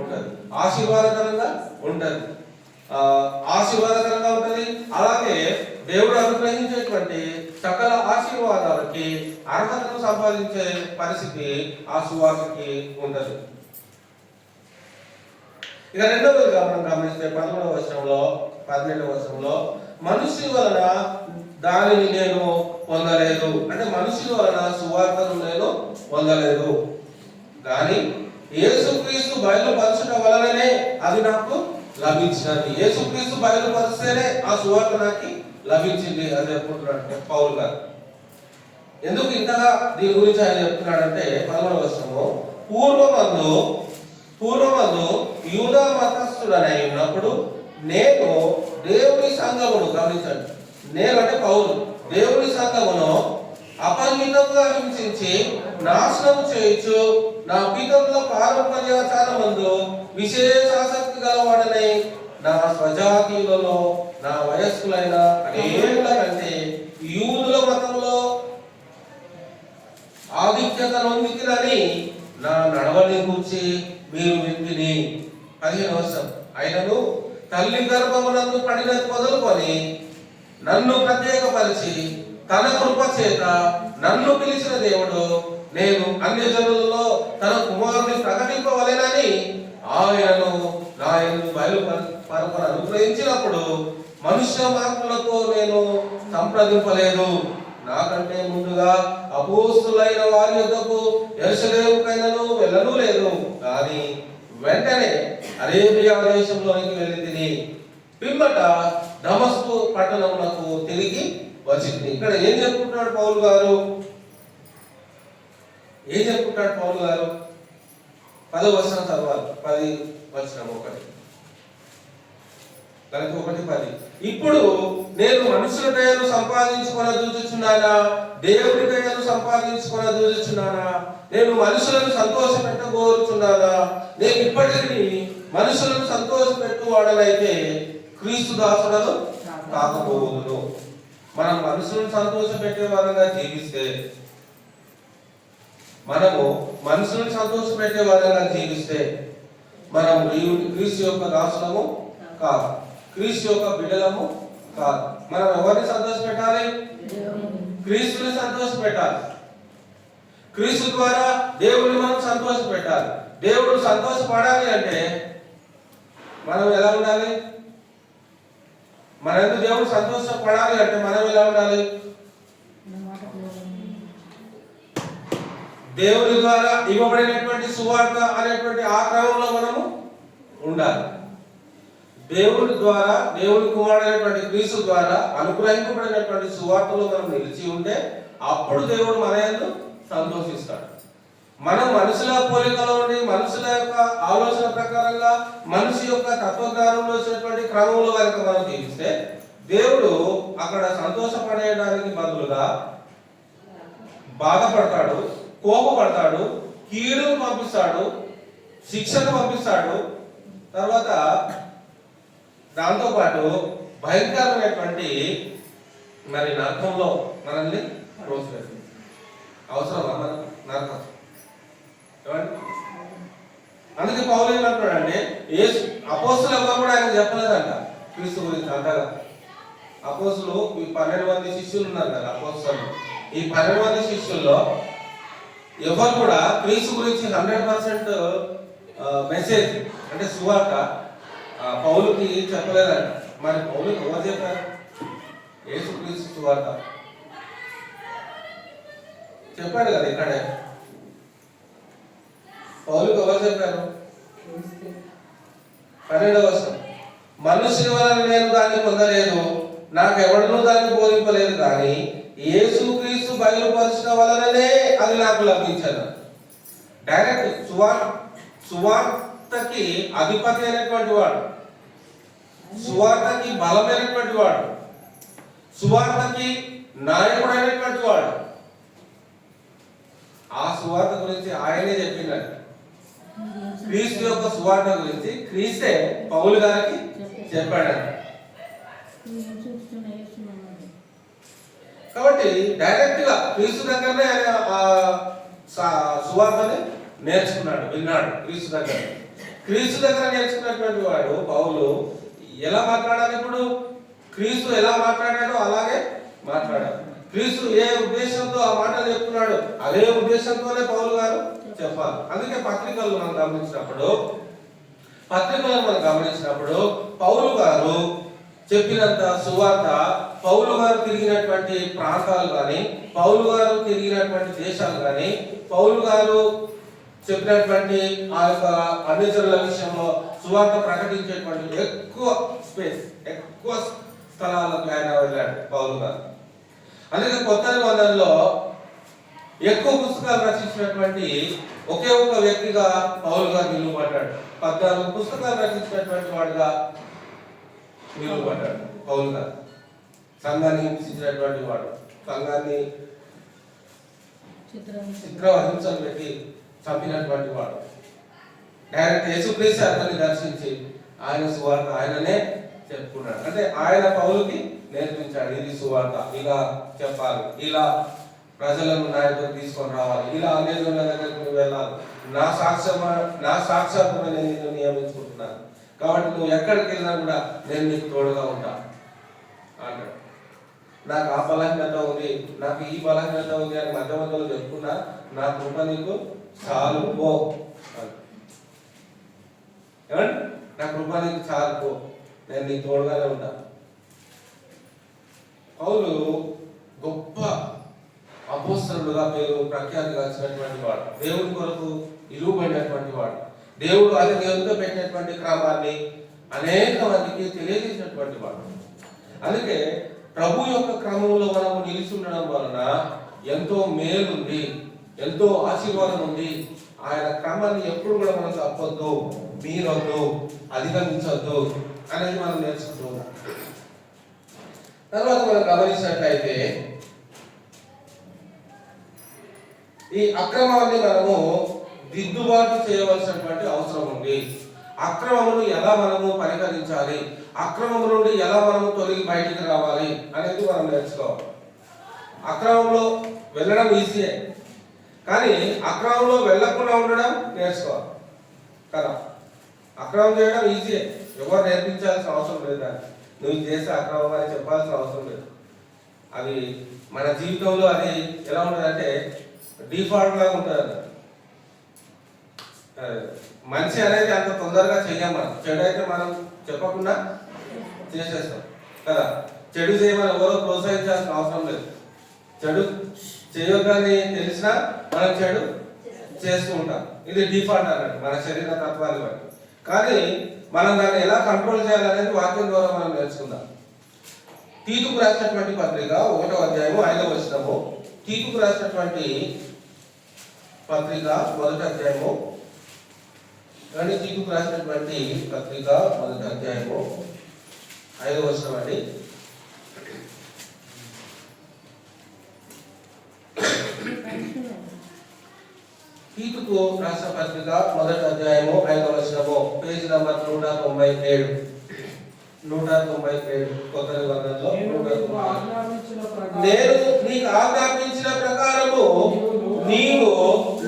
ఉంటది, ఆశీర్వాదకరంగా ఉంటది, ఆశీర్వాదకరంగా ఉంటది. అలాగే దేవుడు అనుగ్రహించేటువంటి సకల ఆశీర్వాదాలకి అర్హతను సంపాదించే పరిస్థితి ఆ సువార్తకి ఉంటది. ఇక రెండవదిగా మనం గమనిస్తే 11వ వచనంలో 12వ వచనంలో మనుషుల వలన దానిని నేను పొందలేదు. అంటే మనుషుల వలన సువార్తను నేను పొందలేదు, కానీ యేసుక్రీస్తు బయలుపరచుట వలననే అది నాకు లభించినది. యేసుక్రీస్తు బయలుపరిస్తేనే ఆ సువార్త నాకు లభించింది అని చెప్పుకుంటున్నాడు పౌలు గారు. ఎందుకు ఇంతగా దీని గురించి ఆయన చెప్తున్నాడంటే 11వ వచనము, పూర్వమందు యూదా మతస్థుడనై ఉన్నప్పుడు నేను దేవుని సంఘమును, గమనించండి, నేను అంటే పౌలు, దేవుని సంఘమును అపరిమితంగా హింసించి నాశనం చేయించు నా పితరుల పారంపర్యాచారమందు విశేష ఆసక్తి గలవాడనై నా స్వజాతీయులలో నా వయస్కులైన అనేకుల కంటే యూదుల మతంలో ఆధిక్యత నొందితినని నా నడవని గురించి మీరు వింటిని. 15వ వచనం, అయినను తల్లి గర్భమునందు పడినది మొదలుకొని నన్ను ప్రత్యేకపరిచి తన కృప చేత నన్ను పిలిచిన దేవుడు నేను అన్యజనులలో తన కుమారుని ప్రకటింపవలెనని ఆయనను నా యందు బయలుపరపను అనుగ్రహించినప్పుడు మనుష్య మార్పులతో నేను సంప్రదింపలేదు. నాకంటే ముందుగా అపోస్తులైన వారి యొద్దకు యెరూషలేముకైనను వెళ్ళను లేదు, కానీ వెంటనే అరేబియా దేశంలోనికి వెళ్ళి తిని పిమ్మట దమస్కు పట్టణమునకు తిరిగి వచ్చింది. ఇక్కడ ఏం చెప్పుకుంటున్నాడు పౌలు గారు? 10వ వచనం తర్వాత 10 వచనం 1 గలతీ 1:10. ఇప్పుడు నేను మనుషుల దయను సంపాదించుకొన చూచుచున్నానా, దేవుడి దయను సంపాదించుకొన చూచుచున్నానా? నేను మనుషులను సంతోషపెట్టగోరుచున్నానా? నేను ఇప్పటికీ మనుషులను సంతోషపెట్టువాడనైతే క్రీస్తు దాసులను కాకపోవును. మనం మనుషులను సంతోషపెట్టే వారంగా జీవిస్తే, మనము మనుషులను సంతోషపెట్టే వారంగా జీవిస్తే మనం క్రీస్తు యొక్క దాసులము కాదు, క్రీస్తు యొక్క బిడ్డలము కాదు. మనం ఎవరిని సంతోషపెట్టాలి? క్రీస్తుని సంతోషపెట్టాలి. క్రీస్తు ద్వారా దేవుడిని మనం సంతోషపెట్టాలి. దేవుడు సంతోషపడాలి అంటే మనం ఎలా ఉండాలి? మన ఎందుకు దేవుడు సంతోషపడాలి అంటే మనం ఎలా ఉండాలి? దేవుని ద్వారా ఇవ్వబడినటువంటి సువార్త అనేటువంటి ఆ క్రమంలో మనము ఉండాలి. దేవుని ద్వారా, దేవుని కుమారుడైనటువంటి క్రీస్తు ద్వారా అనుగ్రహింపబడినటువంటి సువార్తలో మనం నిలిచి ఉంటే అప్పుడు దేవుడు మన యందు సంతోషిస్తాడు. మనం మనుషుల పోలికలో ఉండి మనుషుల యొక్క ఆలోచన ప్రకారంగా మనిషి యొక్క తత్వజ్ఞానంలో వచ్చినటువంటి క్రమంలో కనుక మనం జీవిస్తే దేవుడు అక్కడ సంతోషపడేయడానికి బదులుగా బాధపడతాడు, కోపపడతాడు, కీడును పంపిస్తాడు, శిక్షను పంపిస్తాడు. తర్వాత దాంతోపాటు భయంకరమైనటువంటి మరి నరకంలో మనల్ని ప్రోత్సహిస్తుంది. అవసరమా మన నరకం? అందుకే పౌలు ఏమంటాడంటే, అపోస్తులు ఎవరు కూడా ఆయన చెప్పలేదంట క్రీస్తు గురించి అంతగా. అపోస్తులు ఈ 12 మంది శిష్యులు ఉన్నారు కదా అపోస్తులు, ఈ 12 మంది శిష్యుల్లో ఎవరు కూడా క్రీస్తు గురించి 100% మెసేజ్ అంటే సువార్త పౌలుకి చెప్పలేదంట. మరి పౌలుకి ఎవరు చెప్పారు? యేసుక్రీస్తు సువార్త చెప్పాడు కదా ఇక్కడే. పౌలుకి ఎవరు చెప్పారు? 12వ వచనం, మనుషుని వలన నేను దాన్ని పొందలేదు, నాకెవడనూ దాన్ని బోధింపలేదు, కానీ యేసుక్రీస్తు బయలుపరచడం వలననే అది నాకు లభించను. డైరెక్ట్ సువార్తకి అధిపతి అయినటువంటి వాడు, సువార్తకి బలమైనటువంటి వాడు, సువార్తకి నాయకుడైనటువంటి వాడు, ఆ సువార్త గురించి ఆయనే చెప్పినాడు. క్రీస్తు యొక్క సువార్త గురించి క్రీస్తే పౌలు గారికి చెప్పాడంట. కాబట్టి డైరెక్ట్ గా క్రీస్తు దగ్గరనే ఆయన సువార్తని నేర్చుకున్నాడు, విన్నాడు క్రీస్తు దగ్గర. క్రీస్తు దగ్గర నేర్చుకున్నటువంటి వాడు పౌలు ఎలా మాట్లాడాలి? ఇప్పుడు క్రీస్తు ఎలా మాట్లాడాడో అలాగే మాట్లాడాడు. క్రీస్తు ఏ ఉద్దేశంతో ఆ మాటలు చెప్తున్నాడు అదే ఉద్దేశంతోనే పౌలు గారు చెప్పాలి. అందుకే పత్రికలను మనం గమనించినప్పుడు పౌలు గారు చెప్పినంత సువార్త, పౌలు గారు తిరిగినటువంటి ప్రాంతాలు కానీ, పౌలు గారు తిరిగినటువంటి దేశాలు కానీ, పౌలు గారు చెప్పినటువంటి ఆ యొక్క అన్యజనుల విషయంలో సువార్త ప్రకటించేటువంటి ఎక్కువ స్థలాలకు ఆయన వెళ్ళాడు పౌలు గారు. అందుకే కొత్త నిబంధనలో ఎక్కువ పుస్తకాలు రచించినటువంటి ఒకే ఒక వ్యక్తిగా పౌలు గారు నిలువబడ్డాడు. 14 పుస్తకాలు రచించినటువంటి వాడుగా నిలువబడ్డాడు పౌలు గారు. సంఘాన్ని హింసించినటువంటి వాడు, సంఘాన్ని చిత్రహింసలు పెట్టి చంపినటువంటి వాడు, డైరెక్ట్ యేసుక్రీస్తు అతన్ని దర్శించి ఆయన సువార్త ఆయననే చెప్పుకున్నాడు. అంటే ఆయన పౌలుకి నేర్పించాడు, ఇది సువార్త, ఇలా చెప్పాలి, ఇలా ప్రజలను నా దగ్గర తీసుకొని రావాలి, ఇలా అనేక దగ్గరికి వెళ్ళాలి, నా సాక్షాత్తుగా నేను నిన్ను నియమించుకుంటున్నాను, కాబట్టి నువ్వు ఎక్కడికి వెళ్ళినా కూడా నేను నీకు తోడుగా ఉంటా అంటాడు. నాకు ఆ బలహీనత ఉంది, నాకు ఈ బలహీనత ఉంది అని మధ్య మధ్యలో చెప్పుకున్నా, నా కృప నీకు చాలు పో ఏమండి, నా కృప నీకు చాలు పో, నేను నీకు తోడుగానే ఉంటా. పౌలు గొప్ప అపోస్తలుడుగా పేరు ప్రఖ్యాతి గాంచినటువంటి వాడు, దేవుని కొరకు ఇలువబడినటువంటి వాడు, దేవుడు అతని ఎదుట పెట్టినటువంటి క్రమాన్ని అనేక మందికి తెలియజేసినటువంటి వాడు. అందుకే ప్రభు యొక్క క్రమంలో మనము నిలిచి ఉండడం వలన ఎంతో మేలుంది, ఎంతో ఆశీర్వాదం ఉంది. ఆయన క్రమాన్ని ఎప్పుడు కూడా మనం తప్పొద్దు, మీరొద్దు, అధిగమించొద్దు అనేది మనం నేర్చుకుంటూ ఉన్నాం. తర్వాత మనం గమనించినట్లయితే ఈ అక్రమాన్ని మనము దిద్దుబాటు చేయవలసినటువంటి అవసరం ఉంది. అక్రమమును ఎలా మనము పరిగణించాలి, అక్రమం నుండి ఎలా మనం తొలగి బయటికి రావాలి అనేది మనం నేర్చుకోవాలి. అక్రమంలో వెళ్ళడం ఈజీయే, కానీ అక్రమంలో వెళ్ళకుండా ఉండడం నేర్చుకోవాలి కదా. అక్రమం చేయడం ఈజీయే, ఎవరు నేర్పించాల్సిన అవసరం లేదు. దాన్ని నువ్వు చేసే అక్రమం అని చెప్పాల్సిన అవసరం లేదు. అది మన జీవితంలో అది ఎలా ఉంటుందంటే డిఫాల్ట్ లాగా ఉంటుంది. మంచి అనేది అంత తొందరగా చెయ్యం. మనం చెడు అయితే మనం చెప్పకుండా చేసేస్తాం కదా. చెడు చేయమని ఎవరో ప్రోత్సహించాల్సిన అవసరం లేదు. చెడు చేయొద్దని తెలిసినా మనం చెడు చేస్తూ ఉంటాం. ఇది డిఫాల్ట్ అన్నట్టు మన శరీర తత్వాన్ని బట్టి. కానీ మనం దాన్ని ఎలా కంట్రోల్ చేయాలనేది వాక్యం ద్వారా మనం నేర్చుకుందాం. తీతుకు రాసినటువంటి పత్రిక 1వ అధ్యాయము 5వ వచనము. తీతుకు రాసినటువంటి పత్రిక 1వ అధ్యాయము, కానీ తీతుకు రాసినటువంటి పత్రిక 1వ అధ్యాయము 5వ వచనం అండి. తీతుకు రాసిన పత్రిక 1వ అధ్యాయము 5వ వచనము, పేజీ నంబర్ 197. 197 కొత్త నిబంధనలో 197. నేను నీకు ఆజ్ఞాపించిన ప్రకారము నీవు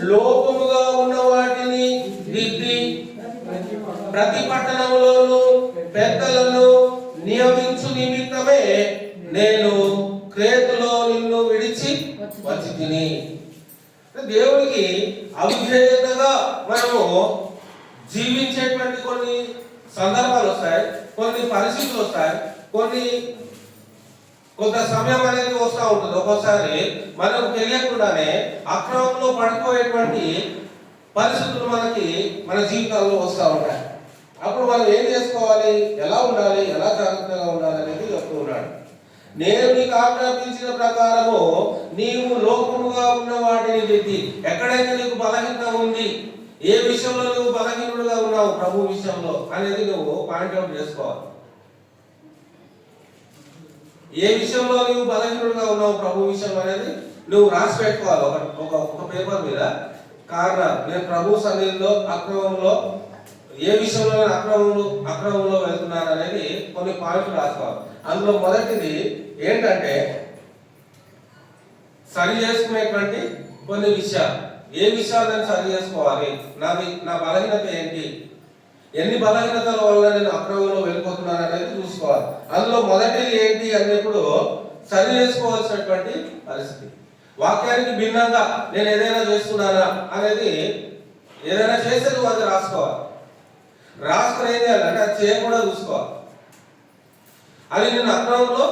లోపముగా ఉన్న వాటిని దిద్ది ప్రతి పట్టణంలోను పెద్దలను నియమించు నిమిత్తమే నేను క్రేతులో నిన్ను విడిచి వచ్చి తిని. దేవుడికి అవిధేయతగా మనము జీవించేటువంటి కొన్ని సందర్భాలు వస్తాయి, కొన్ని పరిస్థితులు వస్తాయి, కొంత సమయం అనేది వస్తూ ఉంటుంది. ఒక్కోసారి మనకు తెలియకుండానే అక్రమంలో పడిపోయేటువంటి పరిస్థితులు మనకి మన జీవితాల్లో వస్తూ ఉంటాయి. అప్పుడు మనం ఏం చేసుకోవాలి, ఎలా ఉండాలి, ఎలా జాగ్రత్తగా ఉండాలి అనేది చెప్తూ ఉన్నాడు. నేను నీకు ఆజ్ఞాపించిన ప్రకారము నీవు లోపముగా ఉన్న వాటిని దిద్ది. ఎక్కడైతే నీకు బలహీనత ఉంది, ఏ విషయంలో నువ్వు బలహీనుడుగా ఉన్నావు ప్రభు విషయంలో అనేది నువ్వు పాయింట్అవుట్ చేసుకోవాలి. ఏ విషయంలో నువ్వు బలహీనుడుగా ఉన్నావు ప్రభు విషయం అనేది నువ్వు రాసి పెట్టుకోవాలి ఒక పేపర్ మీద. కారణం, నేను ప్రభు సన్నిధిలో అక్రమంలో ఏ విషయంలో అక్రమంలో వెళ్తున్నాను అనేది కొన్ని పాయింట్లు రాసుకోవాలి. అందులో మొదటిది ఏంటంటే సరి చేసుకునేటువంటి కొన్ని విషయాలు. ఏ విషయాలు నేను సరి చేసుకోవాలి, నా బలహీనత ఏంటి, ఎన్ని బలహీనతల వల్ల నేను అక్రమంలో వెళ్ళిపోతున్నాను అనేది చూసుకోవాలి. అందులో మొదటిది ఏంటి అన్నప్పుడు సరి చేసుకోవాల్సినటువంటి పరిస్థితి. వాక్యానికి భిన్నంగా నేను ఏదైనా చేస్తున్నానా అనేది, ఏదైనా చేస్తే నువ్వు అది రాసుకోవాలి. రాసుకుని ఏం చేయాలంటే అది చేయకుండా చూసుకోవాలి. అది నేను అక్రమంలో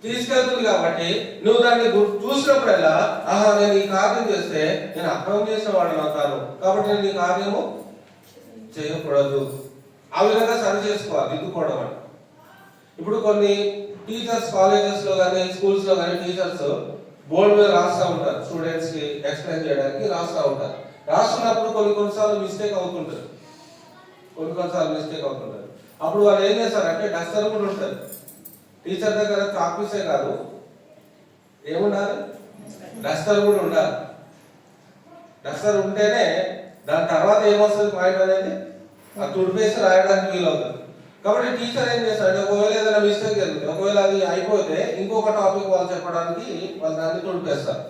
తీసుకెళ్తుంది కాబట్టి నువ్వు దాన్ని చూసినప్పుడల్లా, ఆహా నేను ఈ కార్యం చేస్తే నేను అక్రమం చేసిన వాడిని అవుతాను కాబట్టి నేను ఈ కార్యము చేయకూడదు. ఆ విధంగా సరి చేసుకోవాలి, దిద్దుకోవడం అని. ఇప్పుడు కొన్ని టీచర్స్ కాలేజెస్ లో కానీ స్కూల్స్ లో కానీ టీచర్స్ బోర్డు మీద రాస్తూ ఉంటారు, స్టూడెంట్స్ కి ఎక్స్ప్లెయిన్ చేయడానికి రాస్తూ ఉంటారు. రాస్తున్నప్పుడు కొన్నిసార్లు మిస్టేక్ అవుతుంటారు. అప్పుడు వాళ్ళు ఏం చేస్తారంటే డస్టర్ కూడా ఉంటుంది. టీచర్ దగ్గర చాక్పీసే కాదు, ఏముండాలి, డస్టర్ కూడా ఉండాలి. డస్టర్ ఉంటేనే దాని తర్వాత ఏమొస్తుంది పాయింట్ అనేది ఆ తుడిపేసి రాయడానికి వీలవుతుంది. కాబట్టి టీచర్ ఏం చేస్తారంటే ఒకవేళ ఏదైనా మిస్టేక్ జరుగుతుంది, ఒకవేళ అది అయిపోతే ఇంకొక టాపిక్ వాళ్ళు చెప్పడానికి వాళ్ళు దాన్ని తుడిపేస్తారు.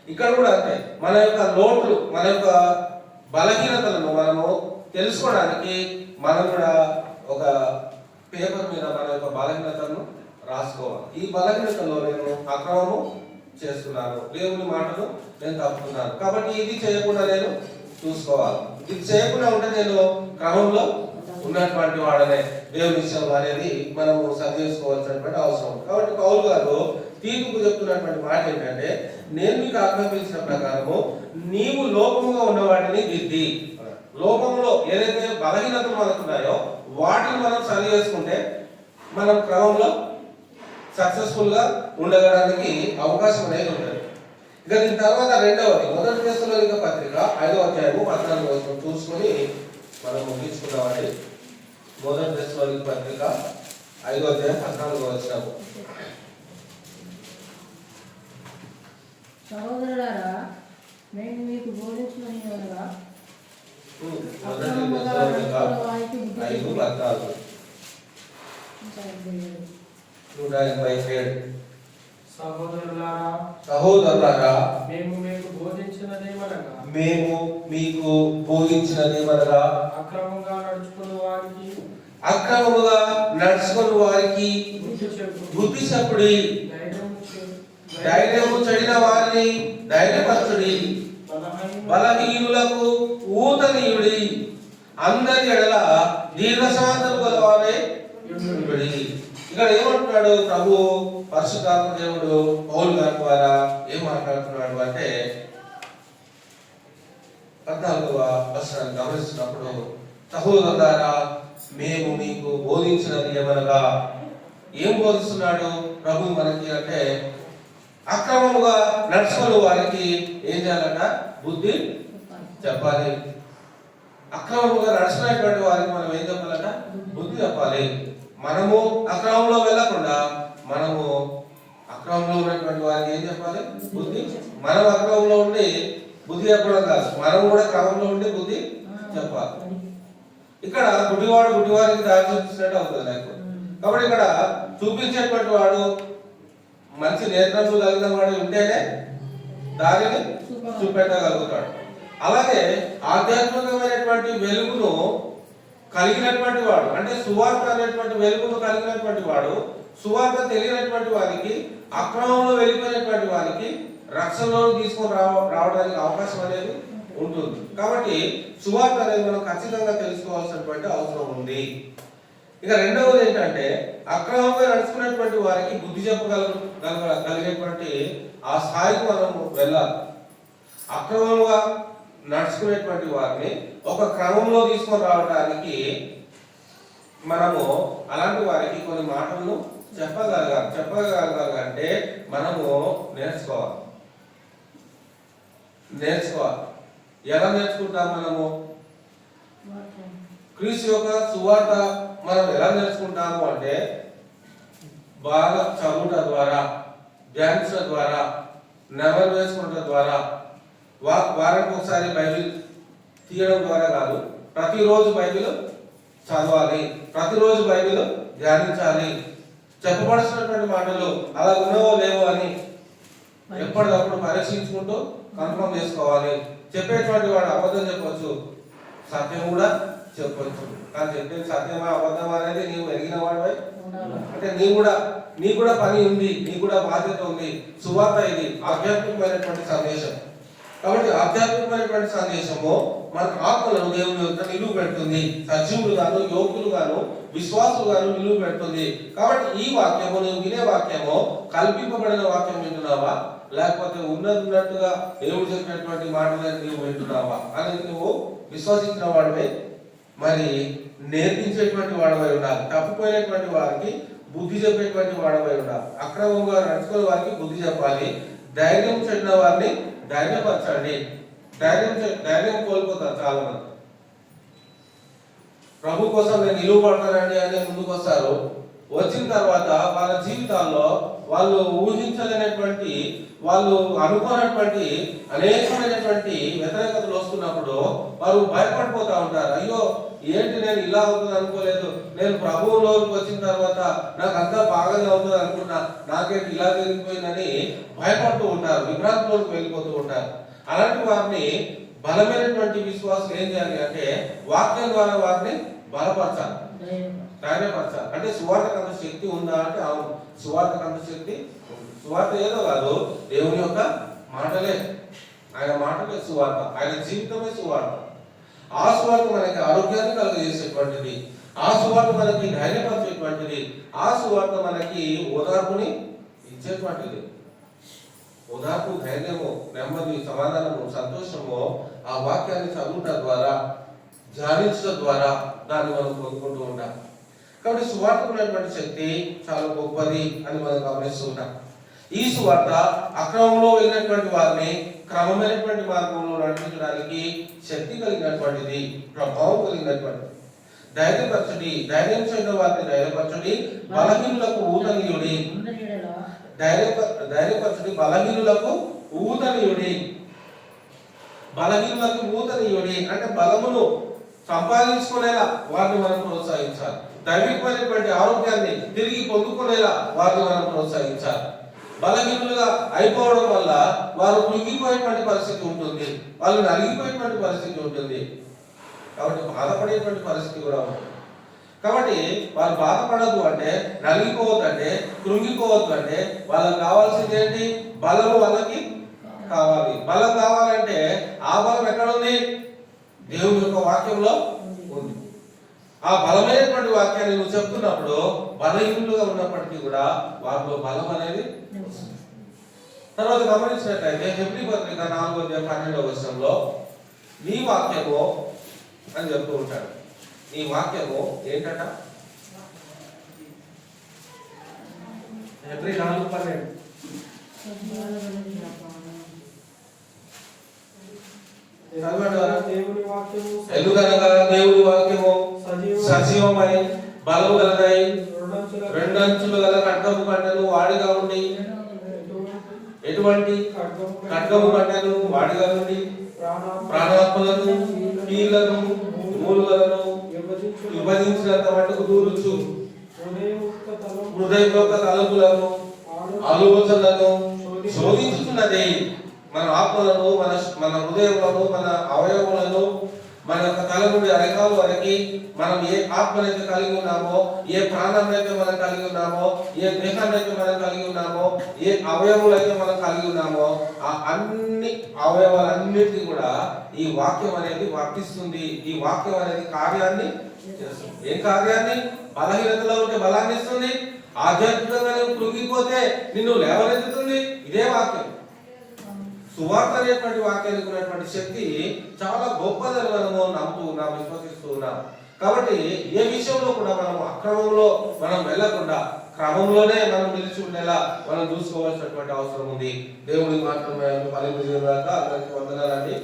ఇక్కడ కూడా అంతే, మన యొక్క లోట్లు, మన యొక్క బలహీనతలను మనము తెలుసుకోవడానికి మనం కూడా ఒక పేపర్ మీద మన యొక్క బలహీనతను రాసుకోవాలి. ఈ బలహీనతలో నేను అక్రమము చేస్తున్నాను, దేవుని మాటను నేను తప్పుతున్నాను కాబట్టి ఇది చేయకుండా నేను చూసుకోవాలి. ఇది చేయకుండా ఉంటే నేను క్రమంలో ఉన్నటువంటి వాడనే దేవుని విషయం అనేది మనము సరి చేసుకోవాల్సినటువంటి అవసరం. కాబట్టి పౌలు గారు తీతుకు చెప్తున్నటువంటి మాట ఏంటంటే, నేను మీకు ఆజ్ఞాపించిన ప్రకారము నీవు లోపముగా ఉన్న వాటిని దిద్ది. లోపంలో ఏదైతే బలహీనతలు మనకున్నాయో వాటిని మనం సరి చేసుకుంటే మనం క్రమంలో సక్సెస్ఫుల్ గా ఉండడానికి అవకాశం అనేది ఉంటుంది. ఇక దీని తర్వాత రెండవది, మొదటి తెస్సలోనిక పత్రిక 5వ అధ్యాయము 14వ వచనం చూసుకొని మనం ముగించుకున్నామండి. మొదటి తెస్సలోనిక పత్రిక 5వ అధ్యాయం 14వ వచనం. సహోదరులారా, నేను మీకు బోధించుకునేవారుగా మొదటి తెస్సలోనిక 5:14. 187. సహోదరులారా, మేము మీకు బోధించినదేమనగా అక్రమంగా నడుచుకుని వారికి బుద్ధి చెప్పుడి, ధైర్యము చెడిన వారిని ధైర్యపరచుడి, బలహీనులకు ఊతనీయుడి, అందరి ఎడల దీర్ఘశాంతము గలవారే ఉండుడి. ఇక్కడ ఏమంటున్నాడు ప్రభు పరిశుద్ధాత్మ దేవుడు పౌలు గారి ద్వారా ఏం మాట్లాడుతున్నాడు అంటే 14వ వచనాన్ని గమనిస్తున్నప్పుడు, సహోదరులారా మేము మీకు బోధించినది ఏమనగా, ఏం బోధిస్తున్నాడు ప్రభు మనకి అంటే అక్రమముగా నడుచుకుని వారికి ఏం చేయాలంట? బుద్ధి చెప్పాలి. అక్రమముగా నడుచుకునేటువంటి వారికి మనం ఏం చెప్పాలంట? బుద్ధి చెప్పాలి. మనము అక్రమంలో వెళ్ళకుండా మనము అక్రమంలో ఉన్నటువంటి వారికి ఏం చెప్పాలి? బుద్ధి. మనం అక్రమంలో ఉండి బుద్ధి చెప్పడం కాదు, మనం కూడా క్రమంలో ఉండి బుద్ధి చెప్పాలి. ఇక్కడ గుడ్డివారికి దారి చూపించినట్టు అవుతుంది నాకు. కాబట్టి ఇక్కడ చూపించేటువంటి వాడు మంచి నేత్రము కలిగిన వాడు ఉంటేనే దారిని చూపెట్టగలుగుతాడు. అలాగే ఆధ్యాత్మికమైనటువంటి వెలుగును కలిగినటువంటి వాడు, అంటే సువార్త అనేటువంటి వెలుగును కలిగినటువంటి వాడు, సువార్త తెలియనటువంటి వారికి, అక్రమంలో వెళ్ళిపోయినటువంటి వారికి రక్షణలో తీసుకొని రావడానికి అవకాశం అనేది ఉంటుంది. కాబట్టి సువార్త అనేది మనం ఖచ్చితంగా తెలుసుకోవాల్సినటువంటి అవసరం ఉంది. ఇక రెండవది ఏంటంటే అక్రమంగా నడుచుకునేటువంటి వారికి బుద్ధి చెప్పగలిగేటువంటి ఆ స్థాయికి మనం వెళ్ళాలి. అక్రమంగా నడుచుకునేటువంటి వారిని ఒక క్రమంలో తీసుకొని రావడానికి మనము అలాంటి వారికి కొన్ని మాటలను చెప్పగలగాలంటే మనము నేర్చుకోవాలి. ఎలా నేర్చుకుంటాం? మనము క్రీస్తు యొక్క సువార్త మనం ఎలా నేర్చుకుంటాము అంటే బాగా చదువుట ద్వారా, ధ్యానించడం ద్వారా, నెమరు వేసుకోవడం ద్వారా, వారానికి ఒకసారి బైబిల్ తీయడం ద్వారా కాదు, ప్రతిరోజు బైబిల్ చదవాలి, ప్రతిరోజు బైబిల్ ధ్యానించాలి. చెప్పబడుతున్నటువంటి మాటలు అలా ఉన్నవో లేవో అని ఎప్పటికప్పుడు పరీక్షించుకుంటూ కన్ఫర్మ్ చేసుకోవాలి. చెప్పేటువంటి వాడు అబద్ధం చెప్పవచ్చు, సత్యం కూడా చెప్పవచ్చు. కానీ చెప్పేది సత్యమా అబద్ధమా అనేది నీవు ఎరిగిన వాడివై అంటే నీ కూడా పని ఉంది, నీ కూడా బాధ్యత ఉంది. సువార్త ఇది ఆధ్యాత్మికమైనటువంటి సందేశం. కాబట్టి ఆధ్యాత్మికమైనటువంటి సందేశము మన ఆత్మలను దేవుని యొక్క నిలువ పెడుతుంది. సజీవులు గాను, యోగ్యులు గాను, విశ్వాసులు గాను నిలువ పెడుతుంది. కాబట్టి ఈ వాక్యము, నువ్వు వినే వాక్యము కల్పింపబడిన వాక్యం వింటున్నావా, లేకపోతే ఉన్నట్టుగా దేవుడు చెప్పినటువంటి మాటలను నువ్వు వింటున్నావా అనేది నువ్వు విశ్వసించిన వాడివై మరి నేర్పించేటువంటి వాడవై ఉండాలి. తప్పిపోయినటువంటి వారికి బుద్ధి చెప్పేటువంటి వాడవై ఉండాలి. అక్రమంగా నడుచుకునే వారికి బుద్ధి చెప్పాలి. ధైర్యం చెడిన వారిని ధైర్యపరచండి. ధైర్యం కోల్పోతారు చాలా మంది. ప్రభు కోసం నేను నిలువబడతానండి అని ముందుకు వస్తారు. వచ్చిన తర్వాత వాళ్ళ జీవితాల్లో వాళ్ళు ఊహించలేనటువంటి, వాళ్ళు అనుకోనటువంటి అనేకమైనటువంటి వ్యతిరేకతలు వస్తున్నప్పుడు వారు భయపడిపోతా ఉంటారు. అయ్యో ఏంటి, నేను ఇలా అవుతుంది అనుకోలేదు, నేను ప్రభువులోకి వచ్చిన తర్వాత నాకు అంతా బాగానే అవుతుంది అనుకున్నా, నాకేంటి ఇలా జరిగిపోయిందని భయపడుతూ ఉంటారు, విభ్రాంతిలోకి వెళ్ళిపోతూ ఉంటారు. అలాంటి వారిని బలమైనటువంటి విశ్వాసం ఏం చేయాలి అంటే వాక్యం ద్వారా వారిని బలపరచాలి, ధైర్యపరచాలి. అంటే సువార్తకు అంత శక్తి ఉందా అంటే అవును, సువార్తకు అంత శక్తి. సువార్త ఏదో కాదు, దేవుని యొక్క మాటలే, ఆయన మాటలే సువార్త, ఆయన జీవితమే సువార్త. ఆ సువార్త మనకి ఆరోగ్యాన్ని కలుగజేసేటువంటిది, ఆ సువార్త మనకి ధైర్యపరిచేటువంటిది, ఆ సువార్త మనకి ఓదార్పుని ఇచ్చేటువంటిది. ఓదార్పు, ధైర్యము, నెమ్మది, సమాధానము, సంతోషము ఆ వాక్యాన్ని చదువుట ద్వారా, ధ్యానించడం ద్వారా దాన్ని మనం పొందుకుంటూ ఉంటాం. కాబట్టి సువార్తకు ఉన్నటువంటి శక్తి చాలా గొప్పది అని మనం గమనిస్తూ ఉంటాం. ఈ సువార్త అక్రమంలో వెళ్ళినటువంటి వారిని క్రమమైనటువంటి మార్గంలో నడిపించడానికి శక్తి కలిగినటువంటిది, ప్రభావం కలిగినటువంటిది. ధైర్యం చేయడం వారిని ధైర్యపరచుడి, బలహీనులకు ఊతనీయుడి. ధైర్యపరచుడి, బలహీనులకు ఊతనీయుడి. బలహీనులకు ఊతనీయుడి అంటే బలమును సంపాదించుకునేలా వారిని మనం ప్రోత్సహించాలి. దైవికమైనటువంటి ఆరోగ్యాన్ని తిరిగి పొందుకునేలా వారిని మనం ప్రోత్సహించాలి. బలహీనులుగా అయిపోవడం వల్ల వారు కృంగిపోయేటువంటి పరిస్థితి ఉంటుంది, వాళ్ళు నలిగిపోయేటువంటి పరిస్థితి ఉంటుంది, కాబట్టి బాధపడేటువంటి పరిస్థితి కూడా ఉంటుంది. కాబట్టి వారు బాధపడద్దు అంటే, నలిగిపోవద్దు అంటే, కృంగిపోవద్దు అంటే వాళ్ళకి కావాల్సింది ఏంటి? బలము వాళ్ళకి కావాలి. బలం కావాలంటే ఆ బలం ఎక్కడ ఉంది? దేవుని యొక్క వాక్యంలో ఉంది. ఆ బలమైనటువంటి వాక్యాన్ని నువ్వు చెప్తున్నప్పుడు బలహీనులుగా ఉన్నప్పటికీ కూడా వారిలో బలం అనేది. తర్వాత గమనించినట్లయితే హెబ్రీ పత్రిక 4:12 నీ వాక్యము అని చెప్తూ ఉంటాడు. నీ వాక్యము ఏంటట? హెబ్రీ 4:12 దేవుని వాక్యము ఎందుకనగా దేవుని వాక్యము సజీవమై బలము గలదై రెండంచులు గల ఖడ్గము కంటెను వాడిగా ఉండి, ఎటువంటి ఖడ్గము కంటెను వాడిగా ఉండి ప్రాణాత్మలను కీళ్లను మూలులను విభజించినంత మట్టుకు దూరుచు హృదయ యొక్క తలుపులను ఆలోచనలను శోధించుతున్నది. మన ఆత్మలను, మన హృదయములను, మన అవయవములను, మన యొక్క తల నుండి అరకాల వరకు మనం ఏ ఆత్మనైతే కలిగి ఉన్నామో, ఏ ప్రాణాన్నైతే మనం కలిగి ఉన్నామో, ఏ దేహాన్నైతే మనం కలిగి ఉన్నామో, ఏ అవయవులైతే మనం కలిగి ఉన్నామో ఆ అన్ని అవయవాలన్నిటికీ కూడా ఈ వాక్యం అనేది వర్తిస్తుంది. ఈ వాక్యం అనేది కార్యాన్ని చేస్తుంది. ఏ కార్యాన్ని? బలహీనతలో ఉంటే బలాన్ని ఇస్తుంది. ఆధ్యాత్మికంగా నువ్వు కృంగిపోతే నిన్ను లేవనెత్తుతుంది. ఇదే వాక్యం. సువార్త అనేటువంటి వాక్యానికి ఉన్నటువంటి శక్తి చాలా గొప్పదని మనము నమ్ముతూ ఉన్నాం, విశ్వసిస్తూ ఉన్నాం. కాబట్టి ఏ విషయంలో కూడా మనం అక్రమంలో మనం వెళ్ళకుండా క్రమంలోనే మనం నిలిచి ఉండేలా మనం చూసుకోవాల్సినటువంటి అవసరం ఉంది. దేవుడి మాత్రమే ఫలింపజేయగాక. అందరికీ వందనాలండి.